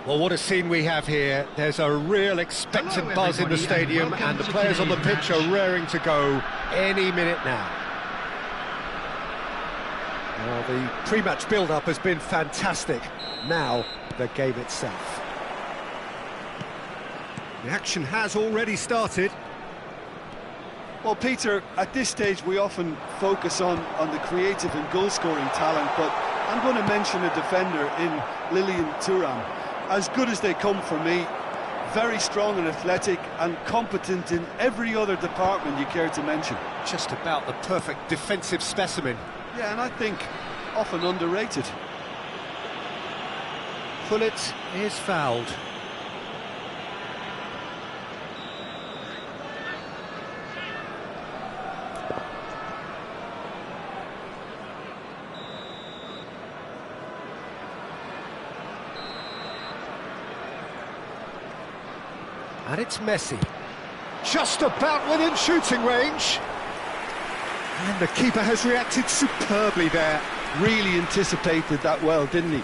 Well, what a scene we have here. There's a real expectant buzz in the stadium, and the players on the pitch are raring to go any minute now. Well, the pre-match build-up has been fantastic. Now, the game itself. The action has already started. Well, Peter, at this stage we often focus on the creative and goal-scoring talent, but I'm going to mention a defender in Lilian Thuram. As good as they come for me, very strong and athletic and competent in every other department you care to mention. Just about the perfect defensive specimen. Yeah, and I think often underrated. Pullet is fouled. And it's Messi. Just about within shooting range. And the keeper has reacted superbly there. Really anticipated that well, didn't he?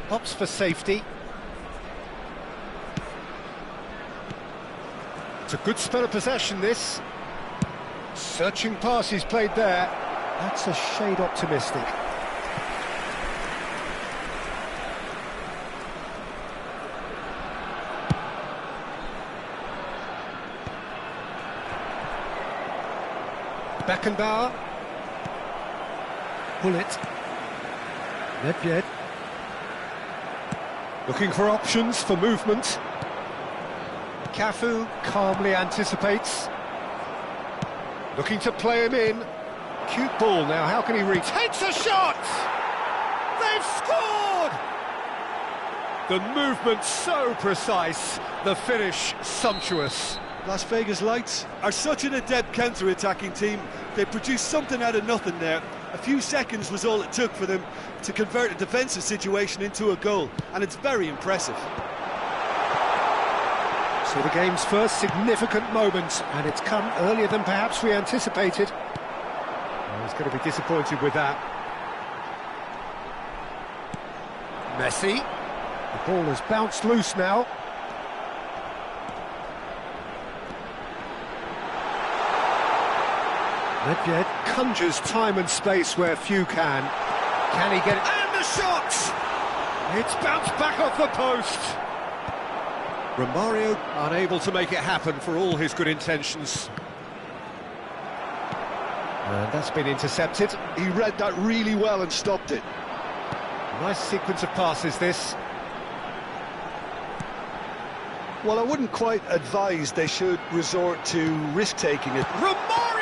Opts for safety. It's a good spell of possession, this. Searching pass he's played there. That's a shade optimistic. Beckenbauer. Pullet. Nedved. Looking for options for movement. Cafu calmly anticipates. Looking to play him in. Cute ball now, how can he reach? Takes a shot! They've scored! The movement so precise, the finish sumptuous. Las Vegas Lights are such an adept counter-attacking team. They produced something out of nothing there. A few seconds was all it took for them to convert a defensive situation into a goal, and it's very impressive. So the game's first significant moment, and it's come earlier than perhaps we anticipated. I was going to be disappointed with that. Messi. The ball has bounced loose now. Nedved conjures time and space where few can. Can he get it? And the shot! It's bounced back off the post. Romario unable to make it happen for all his good intentions. And that's been intercepted. He read that really well and stopped it. Nice sequence of passes, this. Well, I wouldn't quite advise they should resort to risk-taking it. Romario!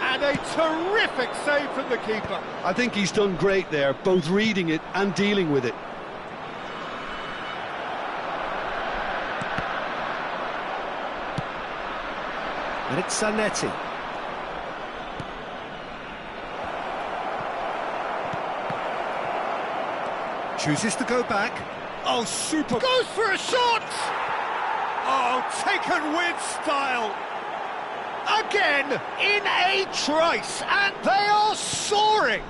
And a terrific save from the keeper. I think he's done great there, both reading it and dealing with it. And it's Zanetti. Chooses to go back. Oh, super. Goes for a shot! Oh, taken with style. Again, in a trice, and they are soaring.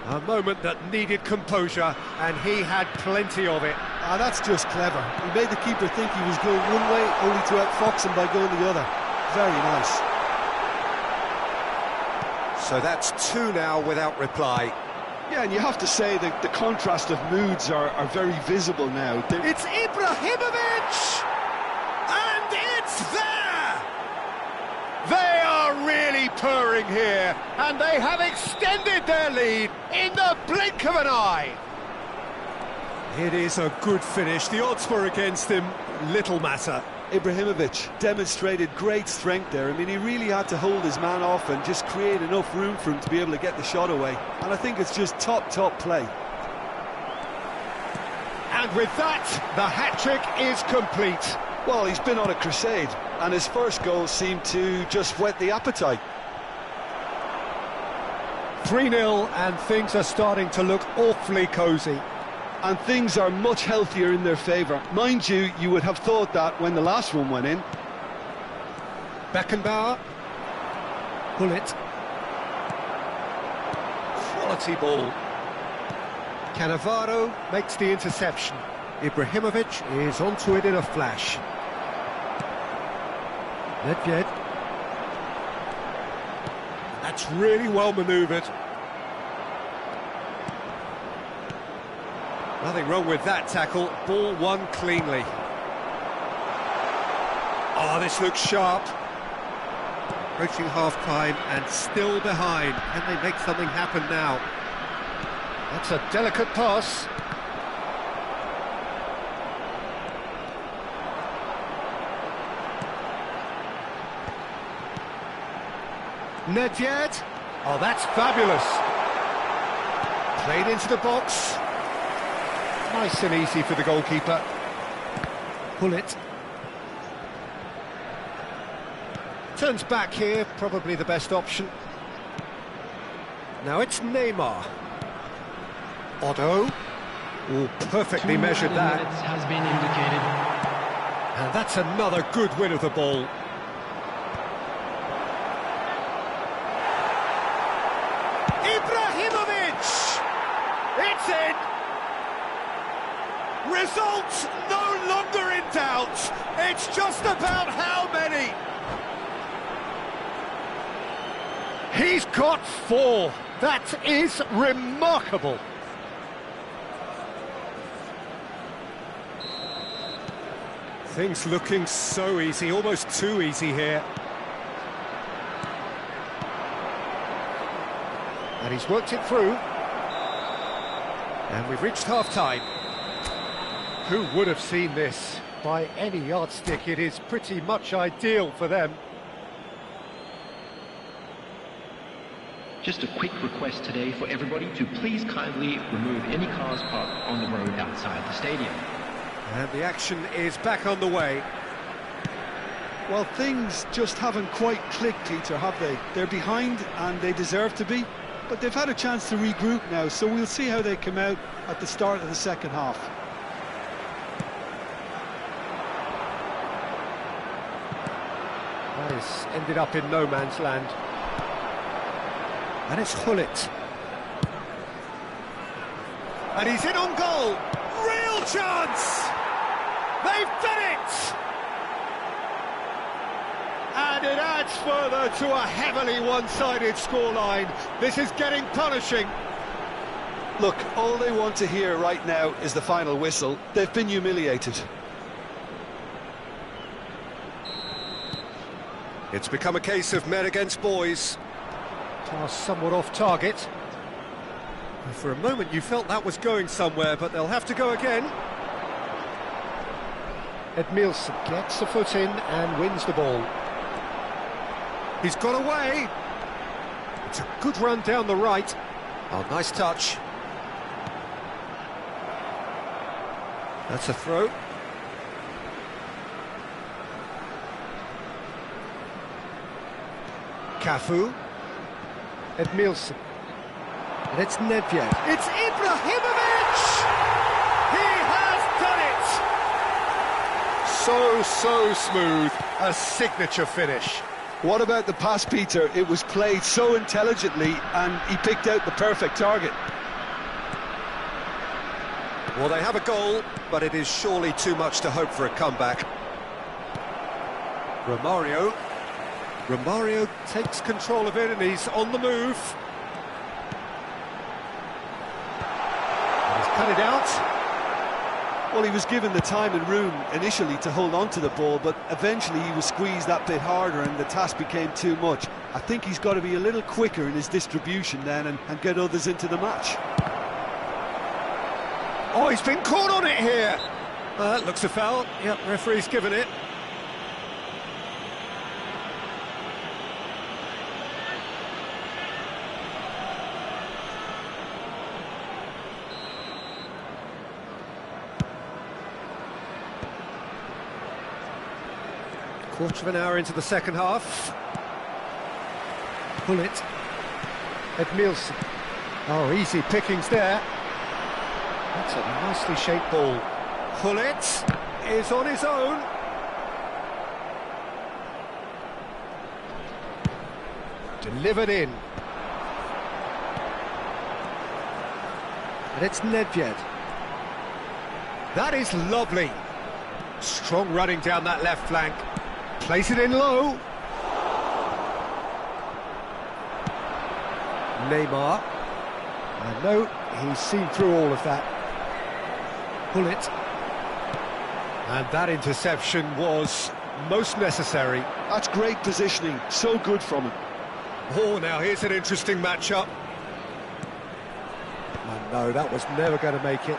A moment that needed composure, and he had plenty of it. Ah, that's just clever. He made the keeper think he was going one way, only to outfox him by going the other. Very nice. So that's two now without reply. Yeah, and you have to say that the contrast of moods are very visible now. It's Ibrahimovic! And it's there! They are really purring here, and they have extended their lead in the blink of an eye. It is a good finish. The odds were against him, little matter. Ibrahimovic demonstrated great strength there. I mean, he really had to hold his man off and just create enough room for him to be able to get the shot away. And I think it's just top play. And with that, the hat-trick is complete. Well, he's been on a crusade, and his first goal seemed to just whet the appetite. 3-0, and things are starting to look awfully cosy. And things are much healthier in their favour. Mind you, you would have thought that when the last one went in. Beckenbauer. Pullet. quality ball. Cannavaro makes the interception. Ibrahimovic is onto it in a flash. Nedved. That's really well manoeuvred. Nothing wrong with that tackle. Ball won cleanly. Oh, this looks sharp. Approaching half-time and still behind. Can they make something happen now? That's a delicate pass. Nedved. Oh, that's fabulous. Played into the box. Nice and easy for the goalkeeper. Pull it. Turns back here, probably the best option. Now it's Neymar. Otto. Oh, perfectly measured that. Has been indicated. And that's another good win of the ball. Ibrahimovic! It's in! Results no longer in doubt. It's just about how many. He's got 4. That is remarkable. Things looking so easy, almost too easy here. And he's worked it through. And we've reached half-time. Who would have seen this? By any yardstick, it is pretty much ideal for them. Just a quick request today for everybody to please kindly remove any cars parked on the road outside the stadium. And the action is back on the way. Well, things just haven't quite clicked, Peter, have they? They're behind and they deserve to be, but they've had a chance to regroup now, so we'll see how they come out at the start of the second half. This ended up in no man's land. And it's Hullet. And he's in on goal. Real chance! They've done it! And it adds further to a heavily one-sided scoreline. This is getting punishing. Look, all they want to hear right now is the final whistle. They've been humiliated. It's become a case of men against boys. Pass somewhat off target. For a moment you felt that was going somewhere, but they'll have to go again. Edmilson gets the foot in and wins the ball. He's got away. It's a good run down the right. Oh, nice touch. That's a throw. Cafu. Edmilson. And it's Nedved. It's Ibrahimovic! He has done it! So smooth. A signature finish. What about the pass, Peter? It was played so intelligently and he picked out the perfect target. Well, they have a goal, but it is surely too much to hope for a comeback. Romario takes control of it and he's on the move. And he's cut it out. Well, he was given the time and room initially to hold on to the ball, but eventually he was squeezed that bit harder and the task became too much. I think he's got to be a little quicker in his distribution then and get others into the match. Oh, he's been caught on it here. That looks a foul. Yep, referee's given it. Quarter of an hour into the second half. Pull it. Edmilson. Oh, easy pickings there. That's a nicely shaped ball. Hullet is on his own. Delivered in. And it's Nedved. That is lovely. Strong running down that left flank. Place it in low. Neymar. And no, he's seen through all of that. Pull it. And that interception was most necessary. That's great positioning, so good from him. Oh, now here's an interesting matchup. And no, that was never going to make it.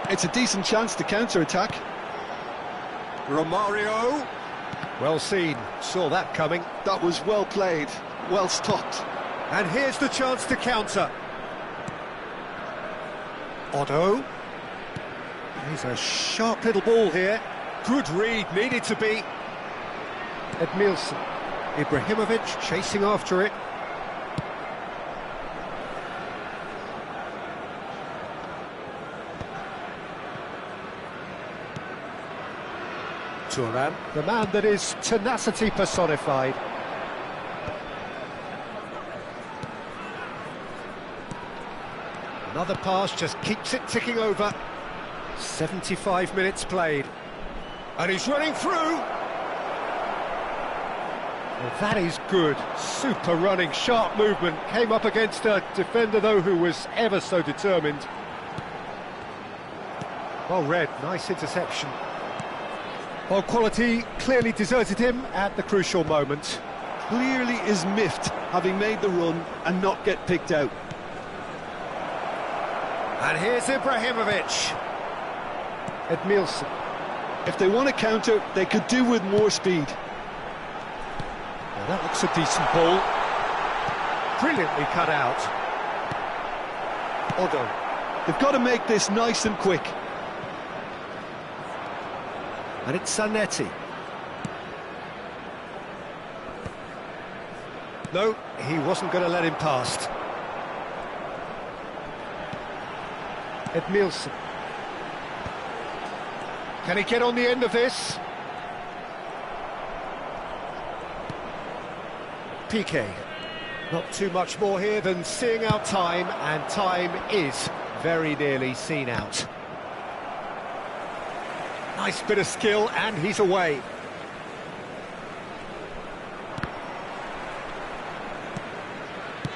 It's a decent chance to counter-attack. Romario. Well seen, saw that coming. That was well played, well stopped. And here's the chance to counter. Otto. He's a sharp little ball here. Good read, needed to be. Edmilson. Ibrahimovic chasing after it. Thuram, the man that is tenacity personified. Another pass just keeps it ticking over. 75 minutes played. And he's running through. Well, that is good. Super running, sharp movement. Came up against a defender, though, who was ever so determined. Well read, nice interception. Well, quality clearly deserted him at the crucial moment. Clearly is miffed, having made the run and not get picked out. And here's Ibrahimovic. Edmilson. If they want to counter, they could do with more speed. Well, that looks a decent ball. Brilliantly cut out. Otto. They've got to make this nice and quick. And it's Zanetti. No, he wasn't going to let him past. Edmilson. Can he get on the end of this? Piqué. Not too much more here than seeing out time, and time is very nearly seen out. Nice bit of skill, and he's away.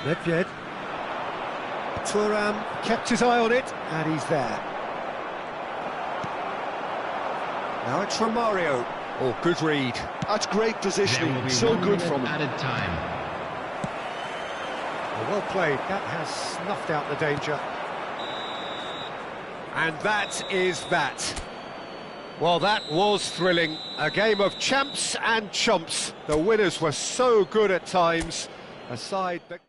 Nedved. Thuram kept his eye on it, and he's there. Now it's Romario. Oh, good read. That's great positioning, so good from him. Added time. Well played, that has snuffed out the danger. And that is that. Well, that was thrilling. A game of champs and chumps. The winners were so good at times. A side that...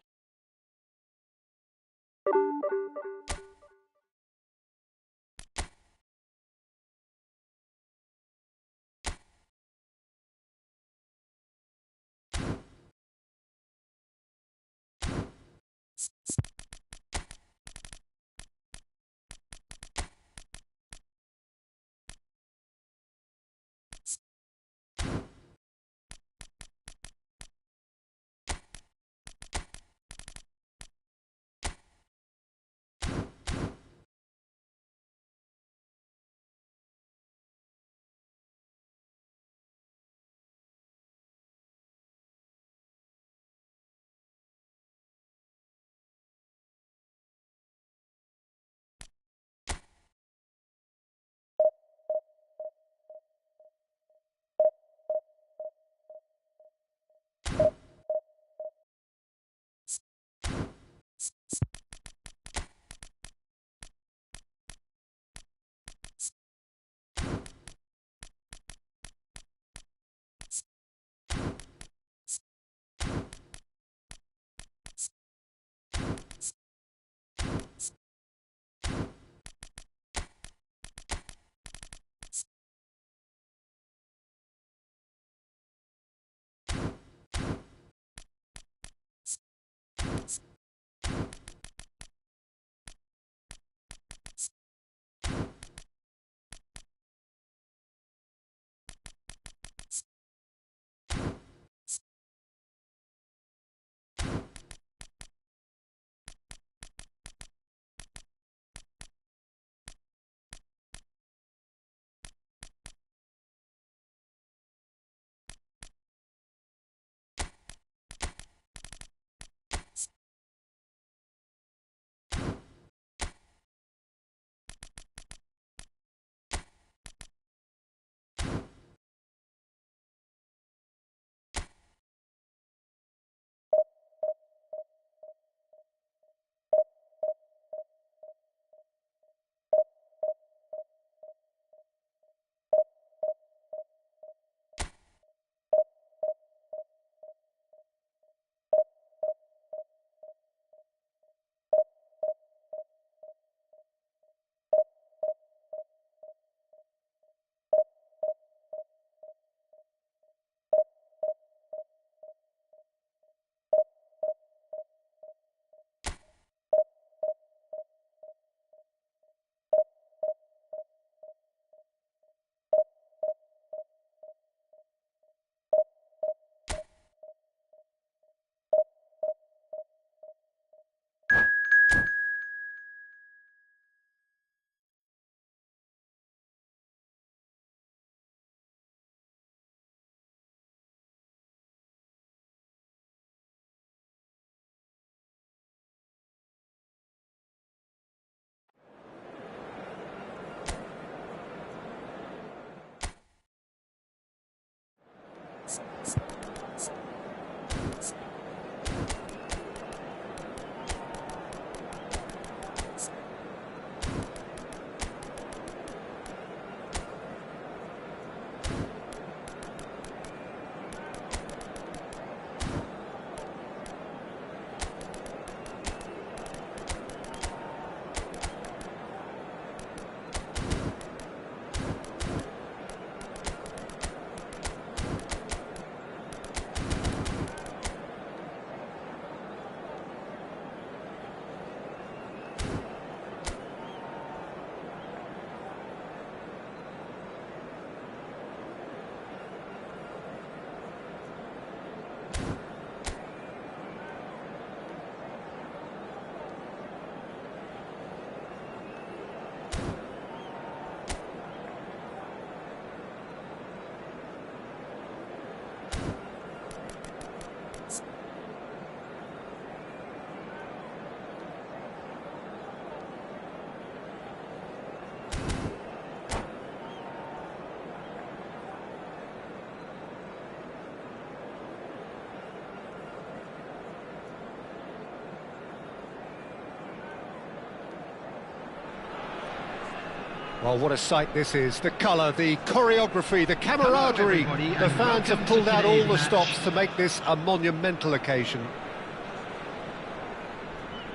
Well, what a sight this is. The colour, the choreography, the camaraderie. The fans have pulled out all the stops to make this a monumental occasion.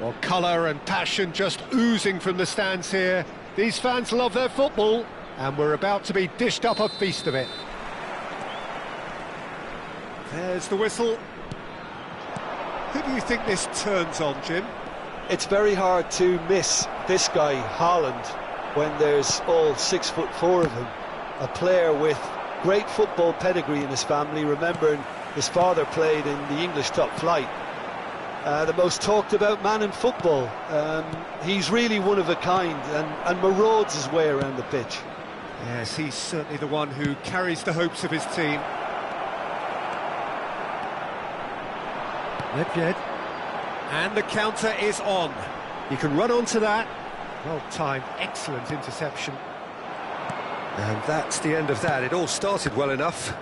Well, colour and passion just oozing from the stands here. These fans love their football, and we're about to be dished up a feast of it. There's the whistle. Who do you think this turns on, Jim? It's very hard to miss this guy, Haaland, when there's all 6'4" of him. A player with great football pedigree in his family, remembering his father played in the English top flight. The most talked about man in football. He's really one of a kind and marauds his way around the pitch. Yes, he's certainly the one who carries the hopes of his team. Ledged. And the counter is on. He can run onto that. Well timed, excellent interception. And that's the end of that. It all started well enough.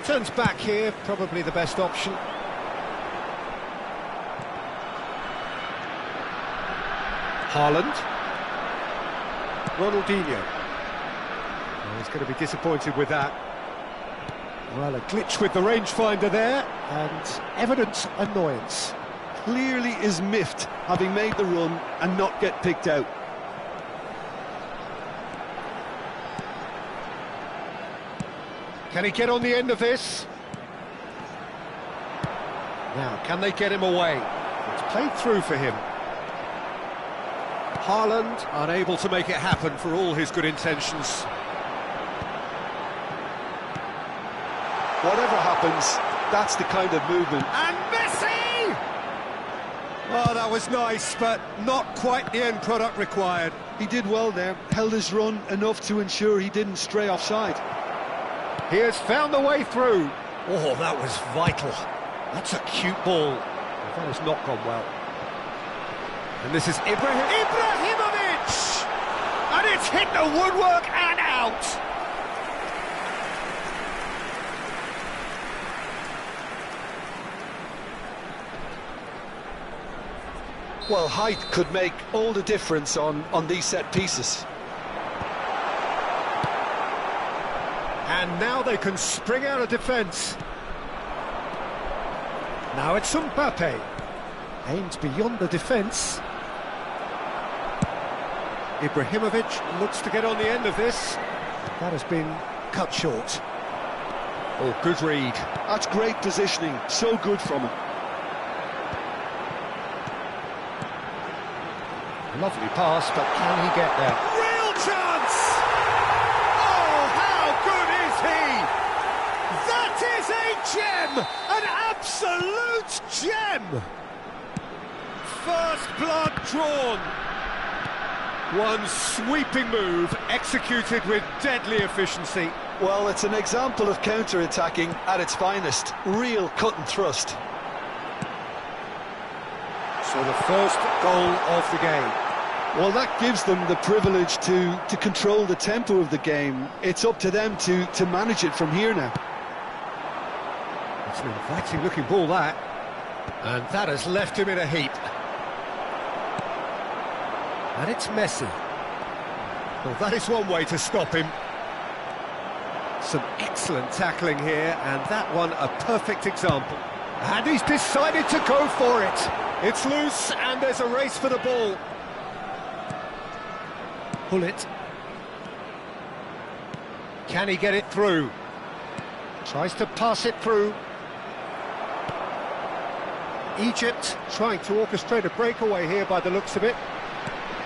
Turns back here, probably the best option. Haaland. Ronaldinho. Oh, he's going to be disappointed with that. Well, a glitch with the rangefinder there, and evident annoyance. Clearly is miffed, having made the run and not get picked out. Can he get on the end of this? Now, can they get him away? It's played through for him. Haaland unable to make it happen for all his good intentions. Whatever happens, that's the kind of movement. And Messi! Oh, that was nice, but not quite the end product required. He did well there, held his run enough to ensure he didn't stray offside. He has found the way through. Oh, that was vital. That's a cute ball. That has not gone well. And this is Ibrahimovic! And it's hit the woodwork and out. Well, height could make all the difference on these set pieces. And now they can spring out of defence. Now it's Mbappe. Aimed beyond the defence. Ibrahimovic looks to get on the end of this. That has been cut short. Oh, good read. That's great positioning, so good from him. Lovely pass, but can he get there? Real chance! Oh, how good is he? That is a gem! An absolute gem! First blood drawn. One sweeping move, executed with deadly efficiency. Well, it's an example of counter-attacking at its finest. Real cut and thrust. So the first goal of the game. Well, that gives them the privilege to control the tempo of the game. It's up to them to manage it from here now. It's an inviting looking ball, that. And that has left him in a heap. And it's Messi. Well, that is one way to stop him. Some excellent tackling here, and that one a perfect example. And he's decided to go for it. It's loose, and there's a race for the ball. Pull it. Can he get it through? Tries to pass it through. Egypt trying to orchestrate a breakaway here by the looks of it.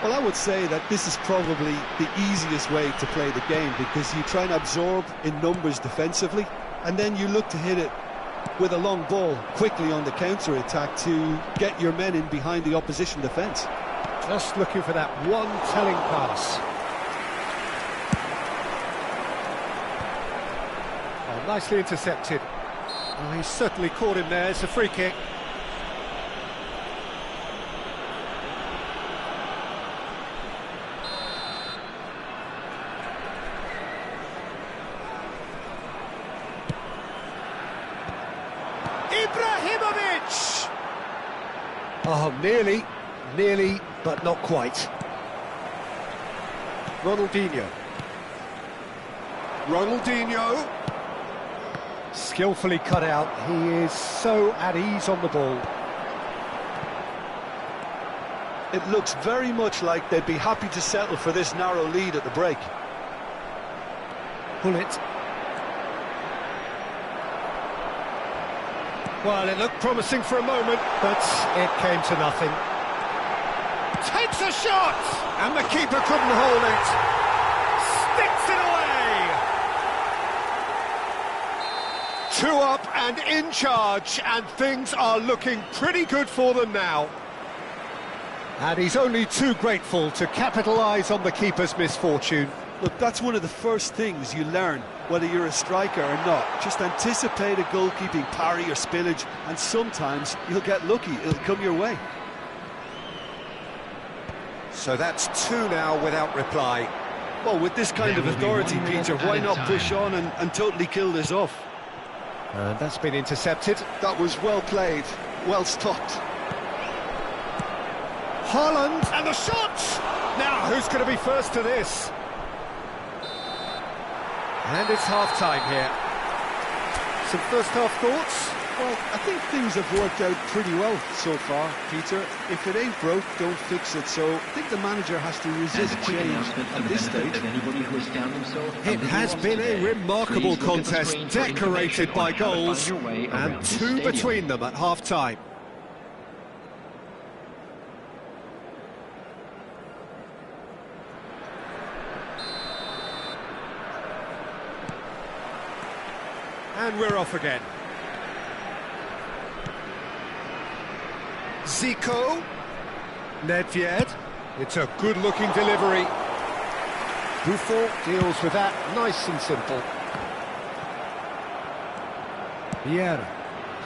Well, I would say that this is probably the easiest way to play the game, because you try and absorb in numbers defensively, and then you look to hit it with a long ball quickly on the counter-attack to get your men in behind the opposition defence. Just looking for that one telling pass. Oh, nicely intercepted. Oh, he's certainly caught him there. It's a free kick. Ibrahimovic! Oh, nearly but not quite. Ronaldinho. Ronaldinho. Skillfully cut out. He is so at ease on the ball. It looks very much like they'd be happy to settle for this narrow lead at the break. Pull it. Well, it looked promising for a moment, but it came to nothing. Takes a shot! And the keeper couldn't hold it. Sticks it away! 2 up and in charge, and things are looking pretty good for them now. And he's only too grateful to capitalise on the keeper's misfortune. Look, that's one of the first things you learn, whether you're a striker or not. Just anticipate a goalkeeping parry or spillage, and sometimes you'll get lucky, it'll come your way. So that's 2 now without reply. Well, with this kind of authority, Peter, why not push on and totally kill this off? And that's been intercepted. That was well played, well stopped. Haaland, and the shot! Now, who's going to be first to this? And it's half-time here. Some first-half thoughts? Well, I think things have worked out pretty well so far, Peter. If it ain't broke, don't fix it. So I think the manager has to resist change at this stage. It has been a remarkable contest, decorated by goals, and 2 between them at half-time. And we're off again. Zico. Nedved. It's a good-looking delivery. Buffon deals with that nice and simple. Vieira.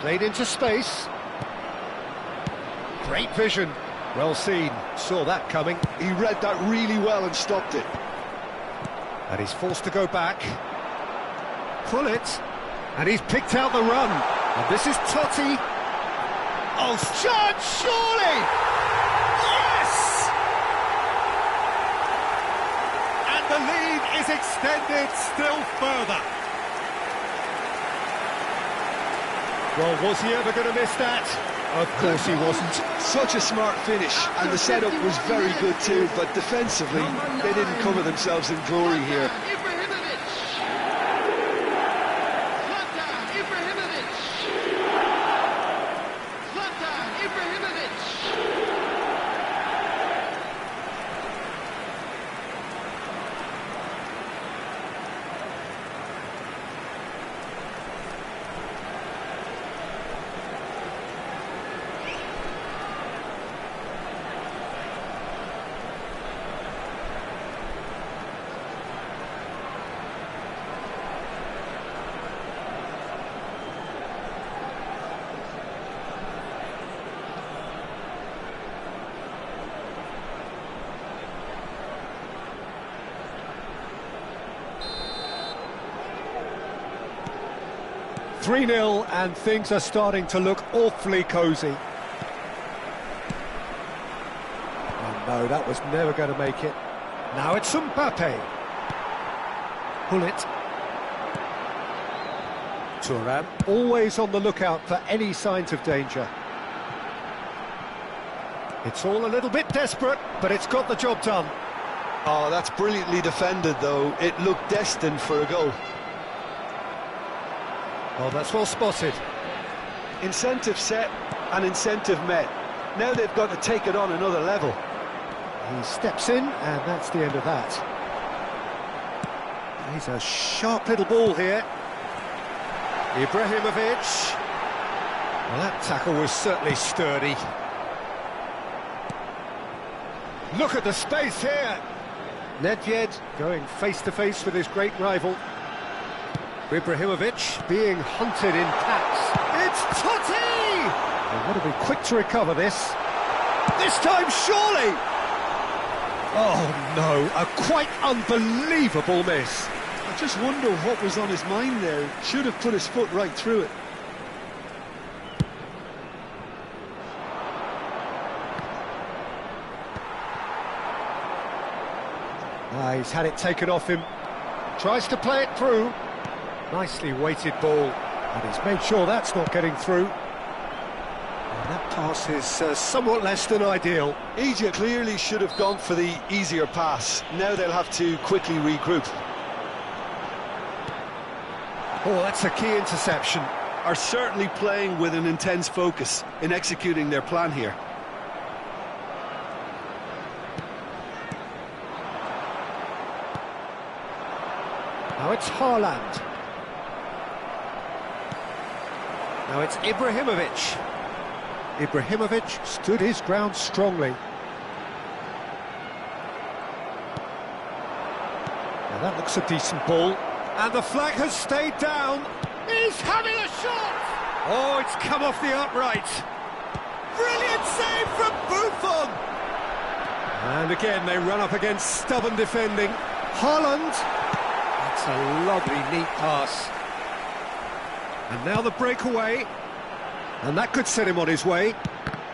Played into space. Great vision. Well seen. Saw that coming. He read that really well and stopped it. And he's forced to go back. Pull it. And he's picked out the run. And this is Totti. Oh, Judge, surely! Yes! And the lead is extended still further. Well, was he ever going to miss that? Of course he wasn't. Such a smart finish, and the setup was very good too, but defensively, they didn't cover themselves in glory here. "3-0, and things are starting to look awfully cosy. Oh no, that was never going to make it. Now it's Mbappe. Pull it. Thuram, always on the lookout for any signs of danger. It's all a little bit desperate, but it's got the job done. Oh, that's brilliantly defended, though. It looked destined for a goal. Oh, that's well spotted. Incentive set and incentive met. Now they've got to take it on another level. He steps in, and that's the end of that. He's a sharp little ball here. Ibrahimovic. Well, that tackle was certainly sturdy. Look at the space here. Nedved going face-to-face with his great rival. Ibrahimovic being hunted in packs. It's Totti! They want to be quick to recover this. This time, surely! Oh no, a quite unbelievable miss. I just wonder what was on his mind there. Should have put his foot right through it. He's had it taken off him. Tries to play it through. Nicely weighted ball. And he's made sure that's not getting through. And that pass is somewhat less than ideal. Egypt clearly should have gone for the easier pass. Now they'll have to quickly regroup. Oh, that's a key interception. Are certainly playing with an intense focus in executing their plan here. Now it's Haaland. Now it's Ibrahimovic. Ibrahimovic stood his ground strongly. Now that looks a decent ball. And the flag has stayed down. He's having a shot! Oh, it's come off the upright. Brilliant save from Buffon! And again, they run up against stubborn defending. Haaland. That's a lovely, neat pass. And now the breakaway. And that could set him on his way.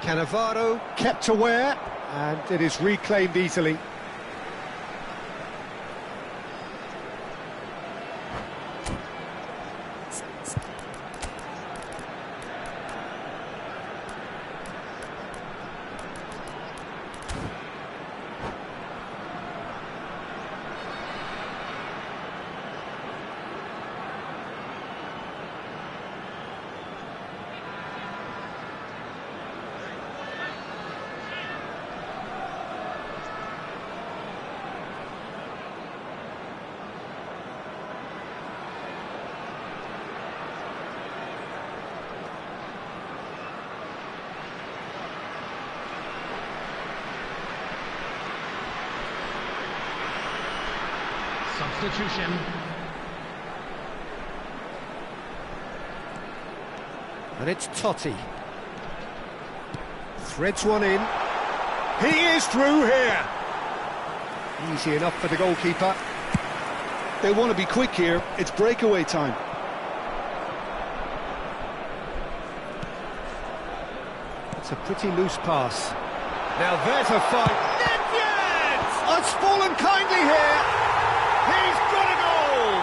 Cannavaro kept aware, and it is reclaimed easily. Substitution. And it's Totti. Threads one in. He is through here. Easy enough for the goalkeeper. They want to be quick here. It's breakaway time. It's a pretty loose pass. Now there's a fight. Nedved! It's fallen kindly here. He's got a goal!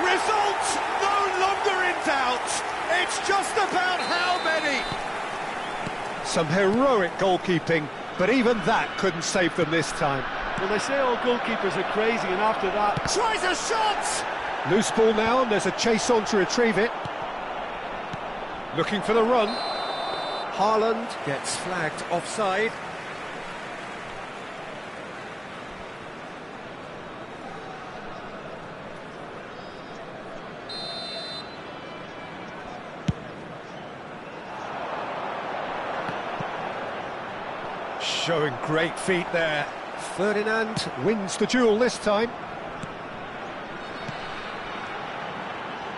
Results no longer in doubt. It's just about how many. Some heroic goalkeeping, but even that couldn't save them this time. Well, they say all goalkeepers are crazy, and after that... Tries a shot! Loose ball now, and there's a chase on to retrieve it. Looking for the run. Haaland gets flagged offside. Showing great feet there. Ferdinand wins the duel this time.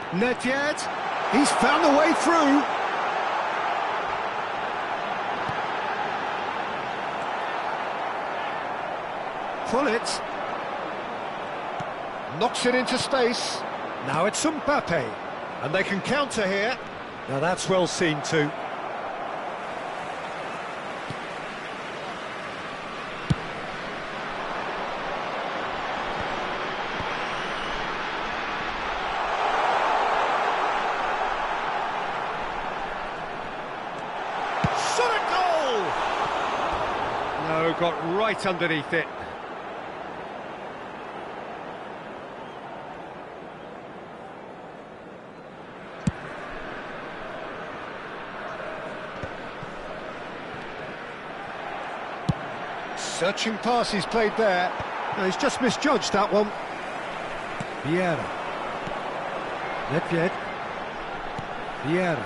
Nedved, he's found the way through. Pullet knocks it into space. Now it's Mbappe, and they can counter here. Now that's well seen too. No, got right underneath it. Searching pass he's played there. No, he's just misjudged that one. Vieira. Nedved. Vieira.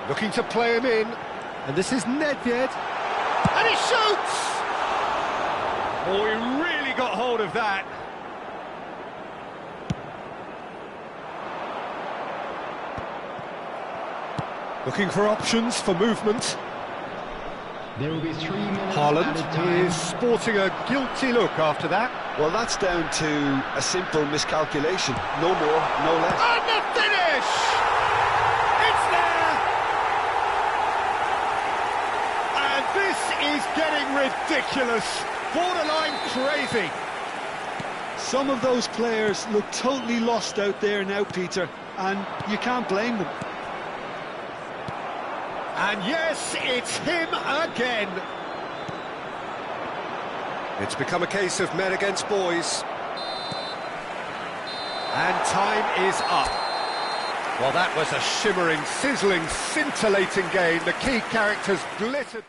Looking to play him in. And this is Nedved. And he shoots! Oh, he really got hold of that. Looking for options for movement. There will be 3 minutes. Haaland is sporting a guilty look after that. Well, that's down to a simple miscalculation. No more, no less. And the finish! It's there! And this is getting ridiculous. borderline crazy. Some of those players look totally lost out there now, Peter, and you can't blame them. And yes, it's him again. It's become a case of men against boys. And time is up. Well, that was a shimmering, sizzling, scintillating game. The key characters glittered.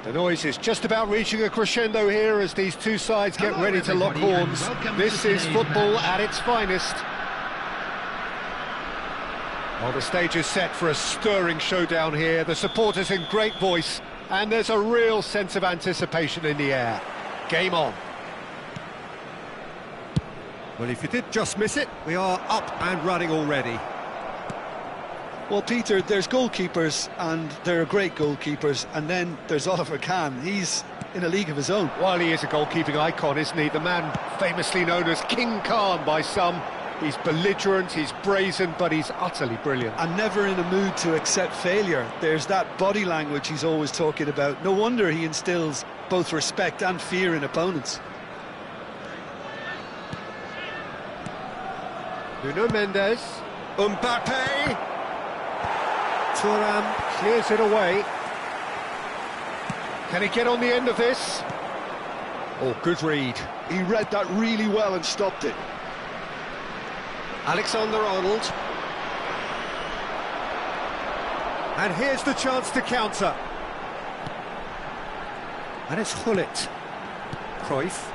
The noise is just about reaching a crescendo here as these two sides get ready to lock horns. This is football at its finest. Well, the stage is set for a stirring showdown here. The supporters in great voice, and there's a real sense of anticipation in the air. Game on. Well, if you did just miss it, we are up and running already. Well, Peter, there's goalkeepers, and there are great goalkeepers, and then there's Oliver Kahn. He's in a league of his own. While he is a goalkeeping icon, isn't he? The man famously known as King Khan by some. He's belligerent, he's brazen, but he's utterly brilliant. And never in a mood to accept failure. There's that body language he's always talking about. No wonder he instills both respect and fear in opponents. Nuno Mendes, Mbappe, Thuram clears it away. Can he get on the end of this? Oh, good read. He read that really well and stopped it. Alexander-Arnold. And here's the chance to counter. And it's Hullet. Cruyff.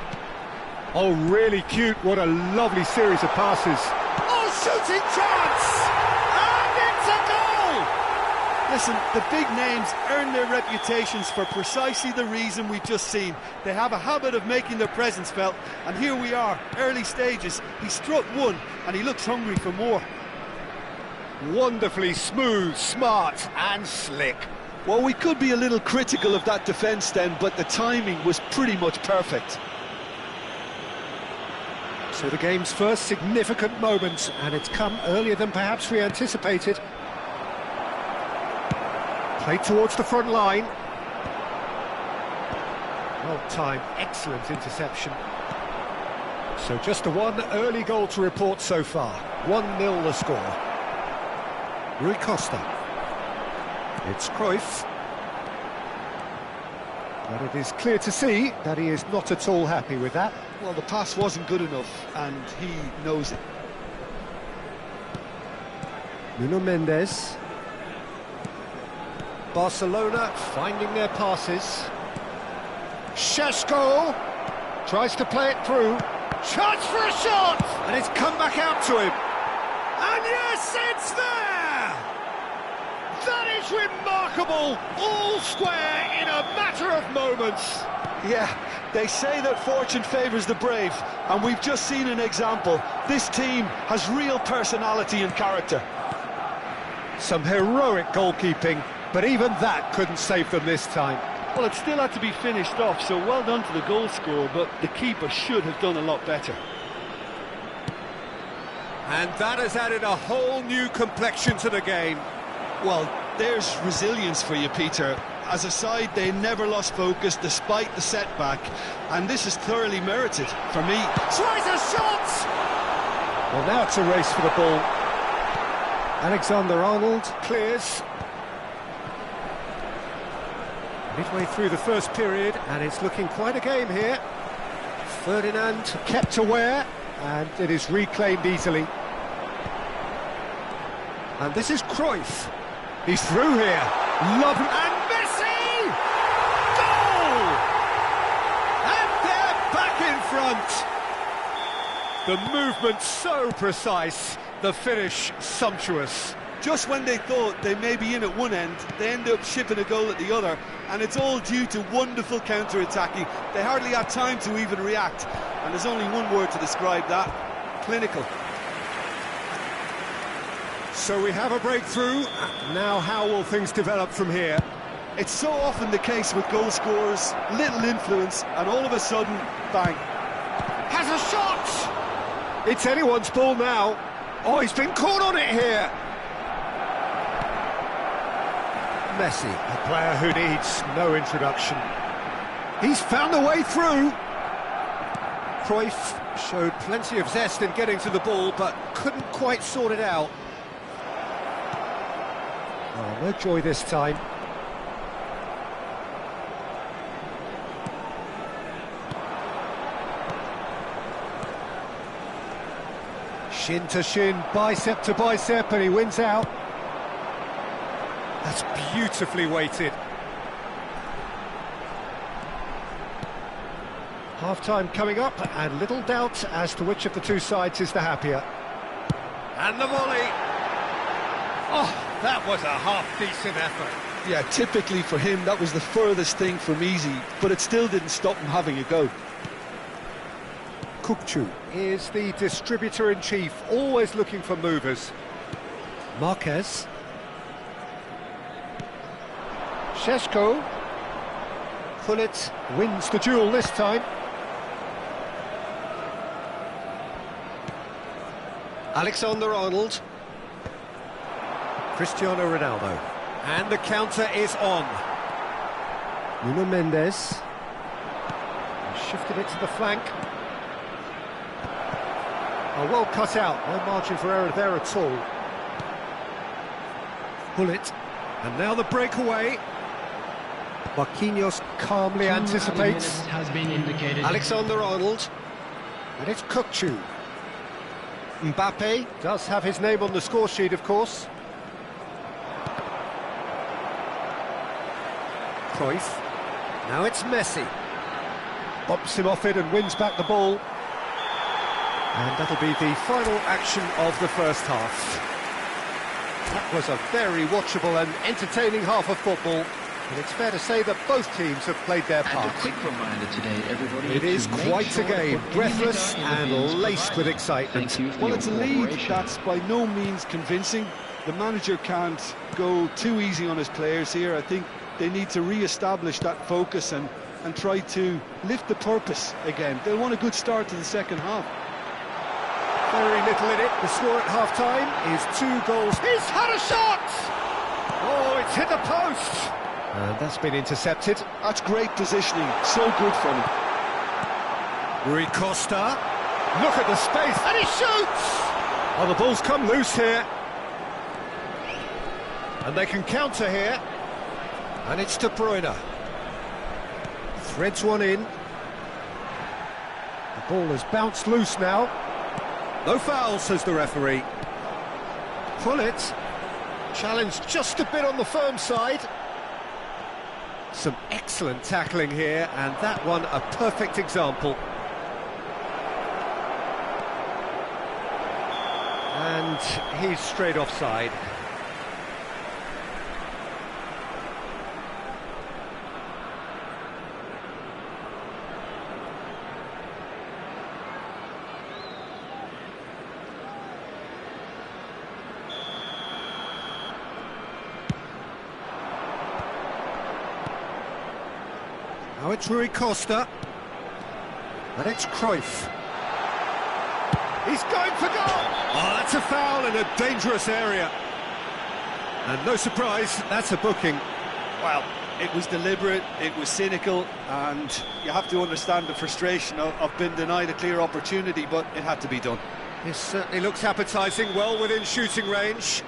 Oh, really cute. What a lovely series of passes. Oh, shooting chance! And it's a goal! Listen, the big names earn their reputations for precisely the reason we've just seen. They have a habit of making their presence felt, and here we are, early stages. He struck one, and he looks hungry for more. Wonderfully smooth, smart and slick. Well, we could be a little critical of that defence then, but the timing was pretty much perfect. So the game's first significant moment, and it's come earlier than perhaps we anticipated. Played towards the front line. Well timed, excellent interception. So just the one early goal to report so far. 1-0 the score. Rui Costa. It's Cruyff. But it is clear to see that he is not at all happy with that. Well, the pass wasn't good enough, and he knows it. Nuno Mendes. Barcelona finding their passes. Šeško tries to play it through. Chance for a shot! And it's come back out to him. And yes, it's there! That is remarkable! All square in a matter of moments. Yeah, they say that fortune favours the brave, and we've just seen an example. This team has real personality and character. Some heroic goalkeeping, but even that couldn't save them this time. Well, it still had to be finished off, so well done to the goal scorer, but the keeper should have done a lot better. And that has added a whole new complexion to the game. Well, there's resilience for you, Peter. As a side, they never lost focus despite the setback, and this is thoroughly merited for me. Tries a shot! Well, now it's a race for the ball. Alexander-Arnold clears. Midway through the first period, and it's looking quite a game here. Ferdinand kept aware, and it is reclaimed easily. And this is Cruyff. He's through here. Lovely. And Messi! Goal! And they're back in front. The movement so precise, the finish sumptuous. Just when they thought they may be in at one end, they end up shipping a goal at the other, and it's all due to wonderful counter-attacking. They hardly had time to even react, and there's only one word to describe that: clinical. So we have a breakthrough. Now how will things develop from here? It's so often the case with goal scorers, little influence, and all of a sudden, bang. Has a shot! It's anyone's ball now. Oh, he's been caught on it here. Messi, a player who needs no introduction. He's found a way through. Cruyff showed plenty of zest in getting to the ball, but couldn't quite sort it out. Oh, no joy this time. Shin to shin, bicep to bicep, and he wins out. That's beautifully weighted. Half-time coming up, and little doubt as to which of the two sides is the happier. And the volley. Oh, that was a half-decent effort. Yeah, typically for him, that was the furthest thing from easy, but it still didn't stop him having a go. Kukçu is the distributor-in-chief, always looking for movers. Marquez. Šeško. Gullit wins the duel this time. Alexander-Arnold. Cristiano Ronaldo. And the counter is on. Nuno Mendes. Shifted it to the flank. Oh, well cut out, no margin for error there at all. Gullit. And now the breakaway. Marquinhos calmly anticipates. Has been indicated. Alexander-Arnold. And it's Kukçu. Mbappe does have his name on the score sheet, of course. Cruyff. Now it's Messi. Bumps him off it and wins back the ball. And that'll be the final action of the first half. That was a very watchable and entertaining half of football. And it's fair to say that both teams have played their part. And a quick reminder today, everybody. It is quite a game, breathless and laced with excitement. Well, it's a lead that's by no means convincing. The manager can't go too easy on his players here. I think they need to re-establish that focus and try to lift the purpose again. They'll want a good start to the second half. Very little in it. The score at half-time is 2 goals. He's had a shot! Oh, it's hit the post! And that's been intercepted. That's great positioning, so good from him. Rui Costa. Look at the space, and he shoots! Oh, the ball's come loose here. And they can counter here. And it's De Bruyne. Threads one in. The ball has bounced loose now. No foul, says the referee. Gullit. Challenged just a bit on the firm side. Some excellent tackling here, and that one a perfect example. And he's straight offside. Now it's Rui Costa. And it's Cruyff. He's going for goal! Oh, that's a foul in a dangerous area. And no surprise, that's a booking. Well, it was deliberate, it was cynical, and you have to understand the frustration of being denied a clear opportunity, but it had to be done. This certainly looks appetising, well within shooting range.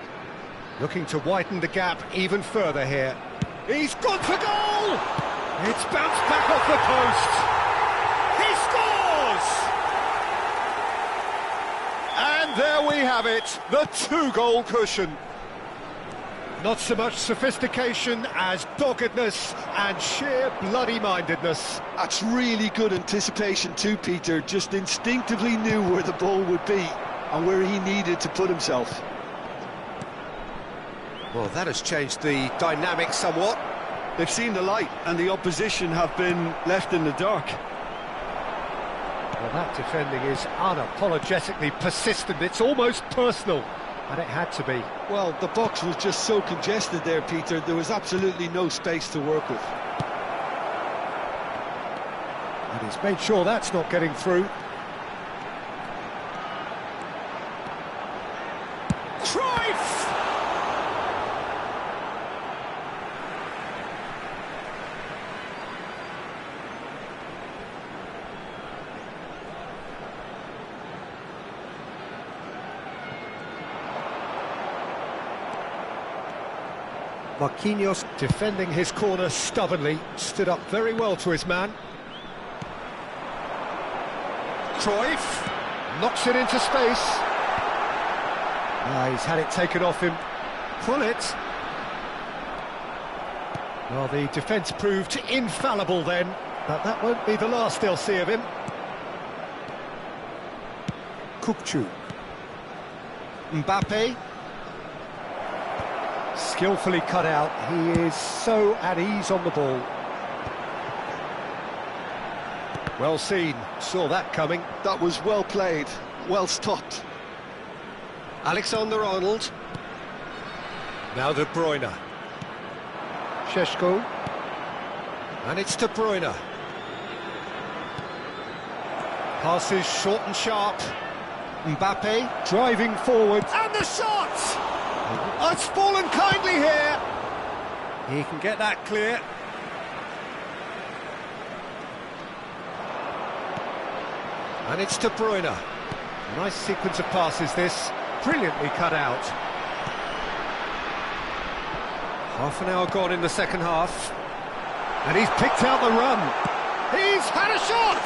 Looking to widen the gap even further here. He's gone for goal! It's bounced back off the post. He scores! And there we have it, the 2-goal cushion. Not so much sophistication as doggedness and sheer bloody-mindedness. That's really good anticipation too, Peter. Just instinctively knew where the ball would be and where he needed to put himself. Well, that has changed the dynamic somewhat. They've seen the light, and the opposition have been left in the dark. Well, that defending is unapologetically persistent. It's almost personal, and it had to be. Well, the box was just so congested there, Peter. There was absolutely no space to work with. And he's made sure that's not getting through. Cruyff! Marquinhos defending his corner stubbornly, stood up very well to his man. Cruyff knocks it into space. He's had it taken off him. Gullit. Well, the defence proved infallible then. But that won't be the last they'll see of him. Kukçu. Mbappe. Skillfully cut out. He is so at ease on the ball. Well seen. Saw that coming. That was well played, well stopped. Alexander-Arnold. Now De Bruyne. Šeško. And it's De Bruyne. Passes short and sharp. Mbappe driving forward. And the shot! Oh, it's fallen kindly here. He can get that clear. And it's De Bruyne. Nice sequence of passes this. Brilliantly cut out. Half an hour gone in the second half. And he's picked out the run. He's had a shot!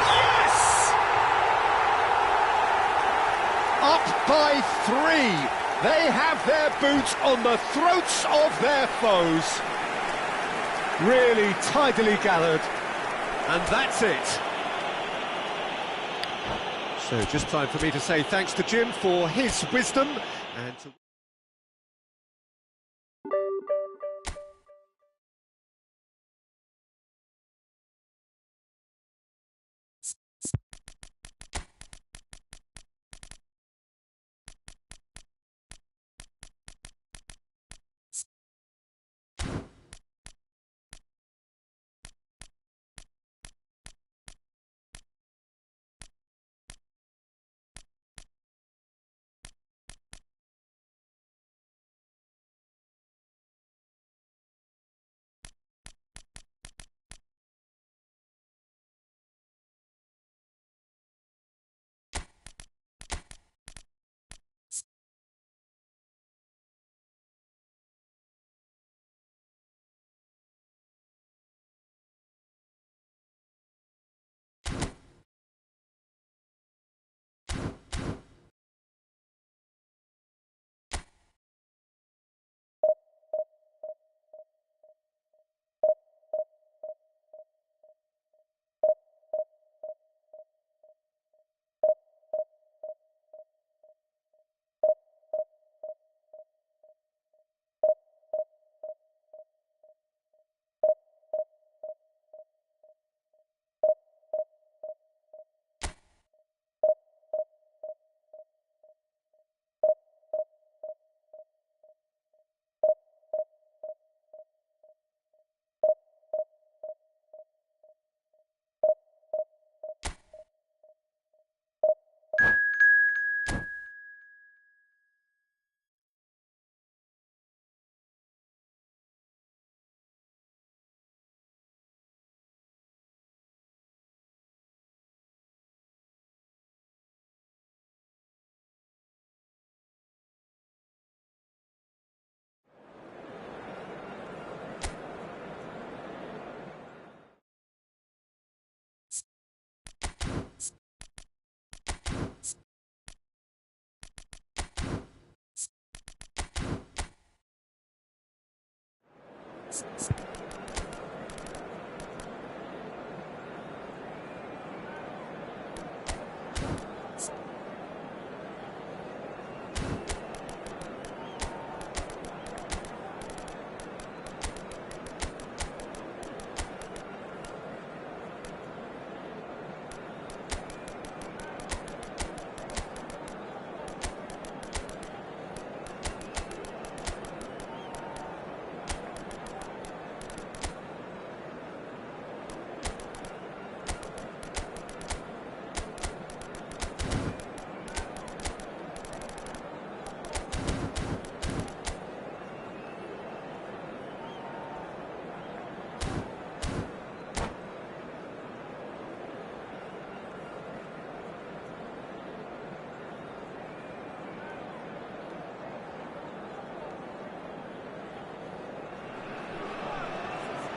Yes! Up by 3. They have their boots on the throats of their foes. Really tidily gathered. And that's it. So just time for me to say thanks to Jim for his wisdom and to...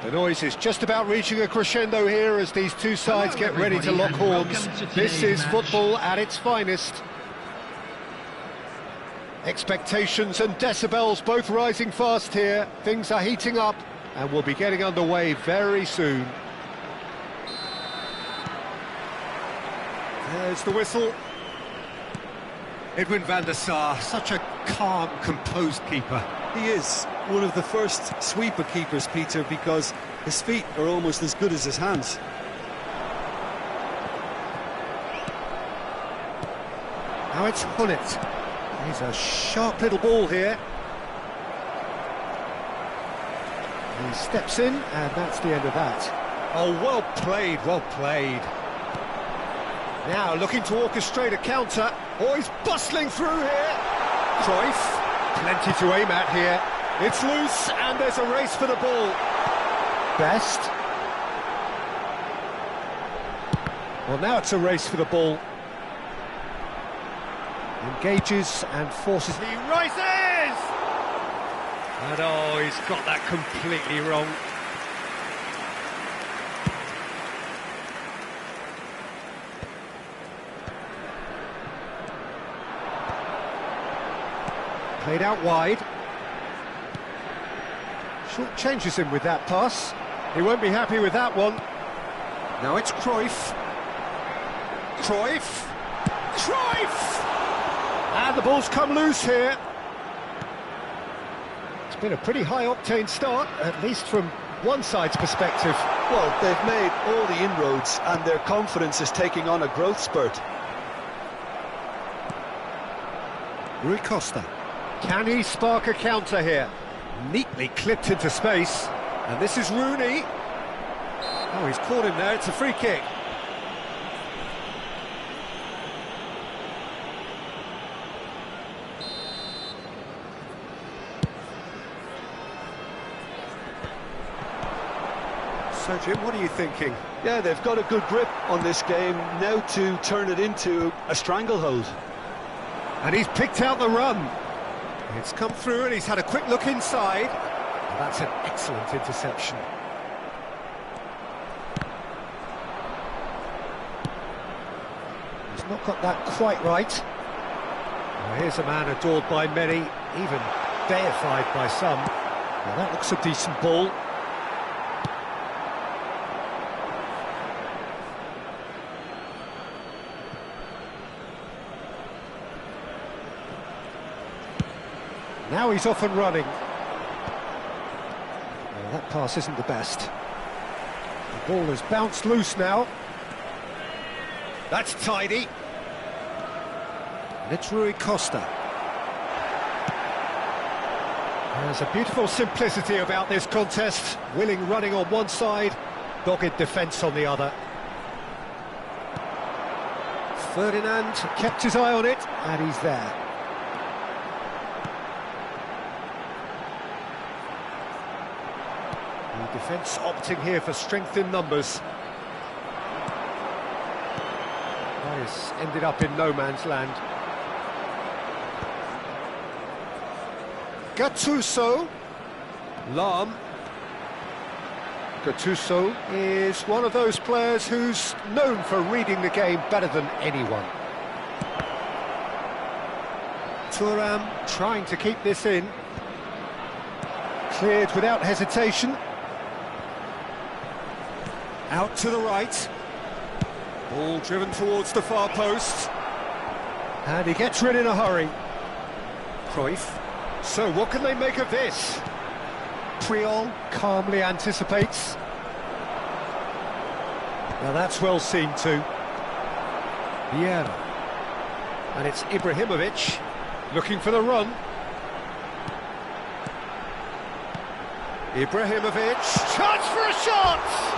The noise is just about reaching a crescendo here as these two sides get ready to lock horns. This is football at its finest. Expectations and decibels both rising fast here. Things are heating up and we'll be getting underway very soon. There's the whistle. Edwin van der Sar, such a calm, composed keeper. He is one of the first sweeper keepers, Peter, because his feet are almost as good as his hands. Now it's Hullet. He's a sharp little ball here. He steps in, and that's the end of that. Oh, well played, well played. Now looking to orchestrate a counter. Oh, he's bustling through here. Cruyff, plenty to aim at here. It's loose, and there's a race for the ball. Best. Well, now it's a race for the ball. Engages and forces. He rises! And oh, he's got that completely wrong. Played out wide. Short changes him with that pass. He won't be happy with that one. Now it's Cruyff. Cruyff! Cruyff! And the ball's come loose here. It's been a pretty high-octane start, at least from one side's perspective. Well, they've made all the inroads and their confidence is taking on a growth spurt. Rui Costa. Can he spark a counter here? Neatly clipped into space. And this is Rooney. Oh, he's caught him there. It's a free kick. So, Jim, what are you thinking? Yeah, they've got a good grip on this game, now to turn it into a stranglehold. And he's picked out the run. It's come through and he's had a quick look inside. And that's an excellent interception. He's not got that quite right. Well, here's a man adored by many, even deified by some. Well, that looks a decent ball. Now he's off and running. Well, that pass isn't the best. The ball has bounced loose now. That's tidy. And it's Rui Costa. There's a beautiful simplicity about this contest. Willing running on one side, dogged defence on the other. Ferdinand kept his eye on it, and he's there. The defence opting here for strength in numbers. Nice, ended up in no man's land. Gattuso. Lahm. Gattuso is one of those players who's known for reading the game better than anyone. Thuram trying to keep this in. Cleared without hesitation. Out to the right. Ball driven towards the far post. And he gets rid in a hurry. Cruyff. So what can they make of this? Puyol calmly anticipates. Now that's well seen too. Vieira. And it's Ibrahimovic looking for the run. Ibrahimovic. Chance for a shot!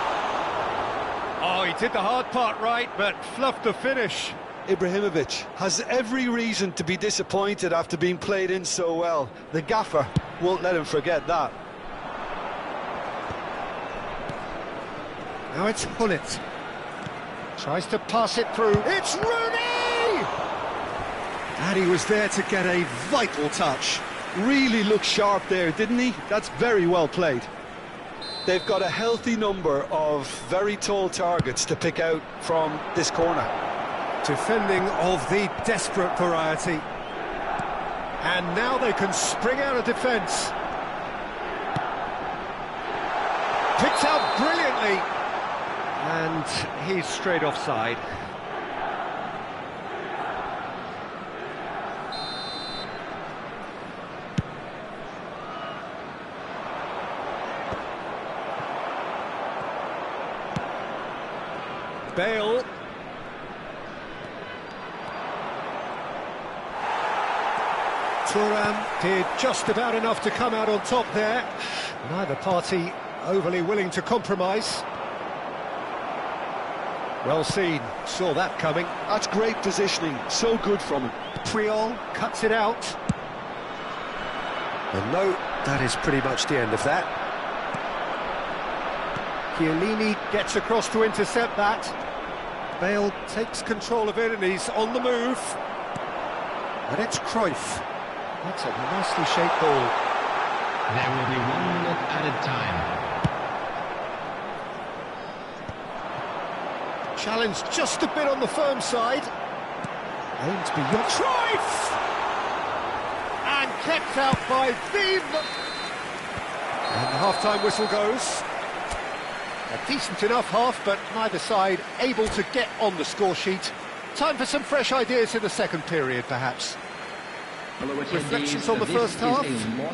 Oh, he did the hard part right, but fluffed the finish. Ibrahimovic has every reason to be disappointed after being played in so well. The gaffer won't let him forget that. Now it's Hullet. Tries to pass it through. It's Rooney! And he was there to get a vital touch. Really looked sharp there, didn't he? That's very well played. They've got a healthy number of very tall targets to pick out from this corner. Defending of the desperate variety. And now they can spring out of defence. Picked out brilliantly. And he's straight offside. Bale. Thuram did just about enough to come out on top there. Neither party overly willing to compromise. Well seen, saw that coming. That's great positioning, so good from him. Priol cuts it out. And no, that is pretty much the end of that. Chiellini gets across to intercept that. Bale takes control of it and he's on the move. And it's Cruyff. That's a nicely shaped ball. There will be 1 minute added time. Challenge just a bit on the firm side. Aimed beyond Cruyff! And kept out by Vim. And the half-time whistle goes. A decent enough half, but neither side able to get on the score sheet. Time for some fresh ideas in the second period, perhaps. Reflections on the first half?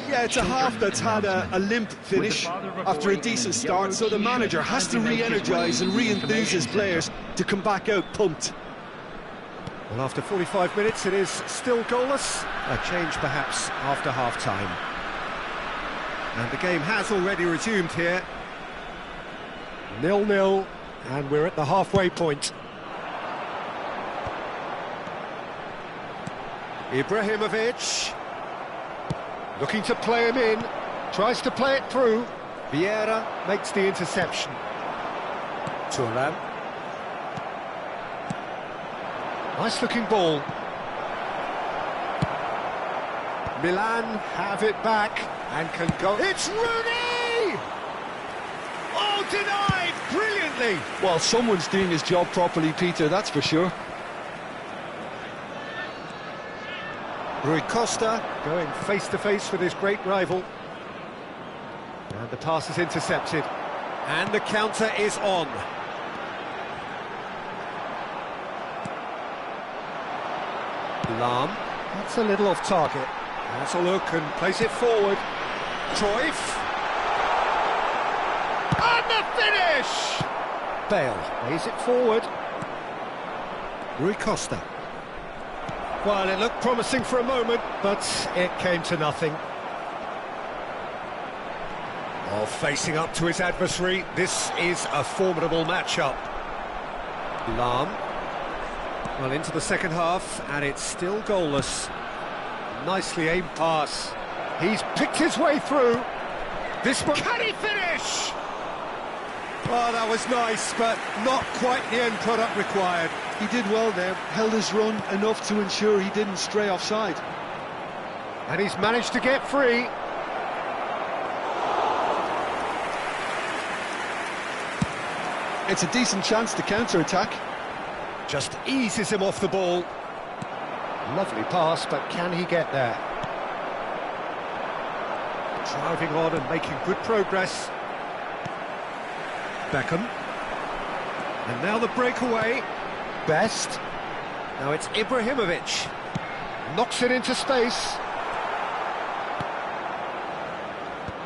Yeah, it's a half that's had a limp finish after a decent start, so the manager has to re-energise and re-enthuse his players to come back out pumped. Well, after 45 minutes, it is still goalless. A change, perhaps, after half-time. And the game has already resumed here. 0-0, and we're at the halfway point. Ibrahimovic, looking to play him in, tries to play it through. Vieira makes the interception. Thuram. Nice looking ball. Milan have it back and can go. It's Rooney! Oh, denied brilliantly. Well, someone's doing his job properly, Peter, that's for sure. Rui Costa going face-to-face with his great rival. And the pass is intercepted. And the counter is on. Lahm. That's a little off target. Has a look and plays it forward. Cruyff. And the finish! Bale plays it forward. Rui Costa. Well, it looked promising for a moment, but it came to nothing. Oh, facing up to his adversary, this is a formidable matchup. Lahm. Well, into the second half, and it's still goalless. Nicely aimed pass. He's picked his way through. This one... Can he finish? Oh, that was nice, but not quite the end product required. He did well there, held his run enough to ensure he didn't stray offside. And he's managed to get free. It's a decent chance to counter-attack. Just eases him off the ball. Lovely pass, but can he get there? Driving on and making good progress. Beckham. And now the breakaway. Best. Now it's Ibrahimovic. Knocks it into space.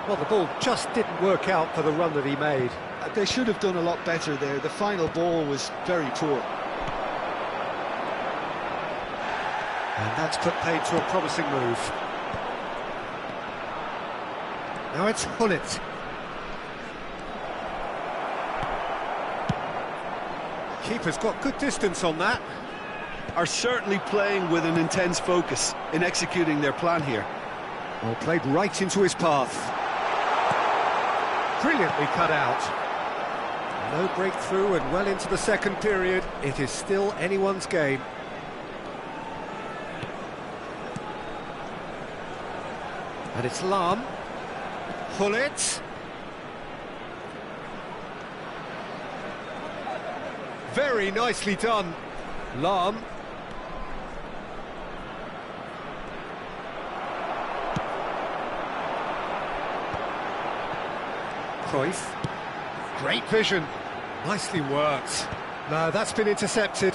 Well, the ball just didn't work out for the run that he made. They should have done a lot better there. The final ball was very poor. And that's put paid to a promising move. Now it's Hullet. Keeper's got good distance on that. Are certainly playing with an intense focus in executing their plan here. Well, played right into his path. Brilliantly cut out. No breakthrough and well into the second period. It is still anyone's game. And it's Lahm. Hullet. Very nicely done. Lahm. Cruyff. Great vision. Nicely worked. No, that's been intercepted.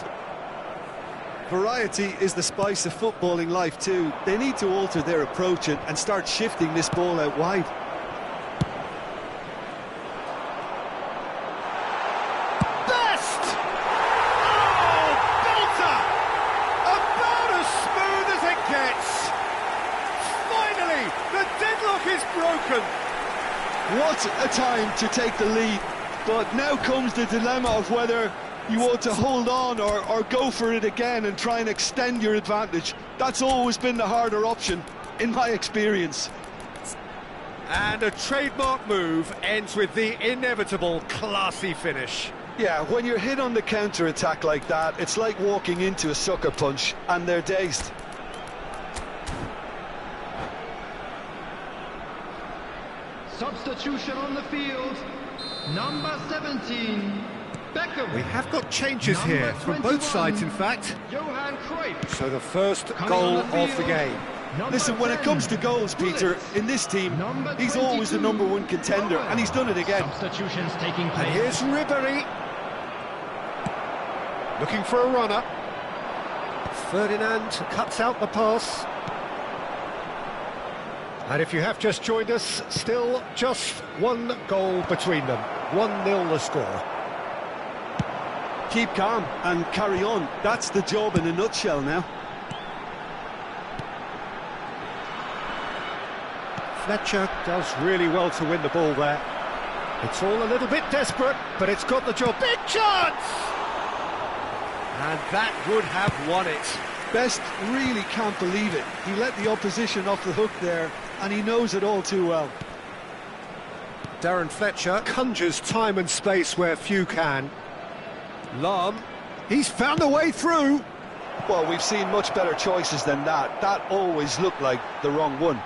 Variety is the spice of footballing life too. They need to alter their approach and start shifting this ball out wide. Best! broken. What a time to take the lead. But now comes the dilemma of whether you want to hold on or go for it again and try and extend your advantage. That's always been the harder option, in my experience. And a trademark move ends with the inevitable classy finish. Yeah, when you're hit on the counter-attack like that, it's like walking into a sucker punch and they're dazed. Substitution on the field. Number 17, Beckham. We have got changes Number here from both 21, sides, in fact. Johan Cruyff. So the first Coming goal on the of the field, game. Listen, when it comes to goals, Peter, in this team, he's always the #1 contender, and he's done it again. Substitutions taking And place. here's Ribéry. Looking for a runner. Ferdinand cuts out the pass. And if you have just joined us, still just one goal between them. 1-0 the score. Keep calm and carry on. That's the job in a nutshell now. Fletcher does really well to win the ball there. It's all a little bit desperate, but it's got the job. Big chance! And that would have won it. Best really can't believe it. He let the opposition off the hook there, and he knows it all too well. Darren Fletcher conjures time and space where few can. Lahm, he's found a way through. Well, we've seen much better choices than that. That always looked like the wrong one.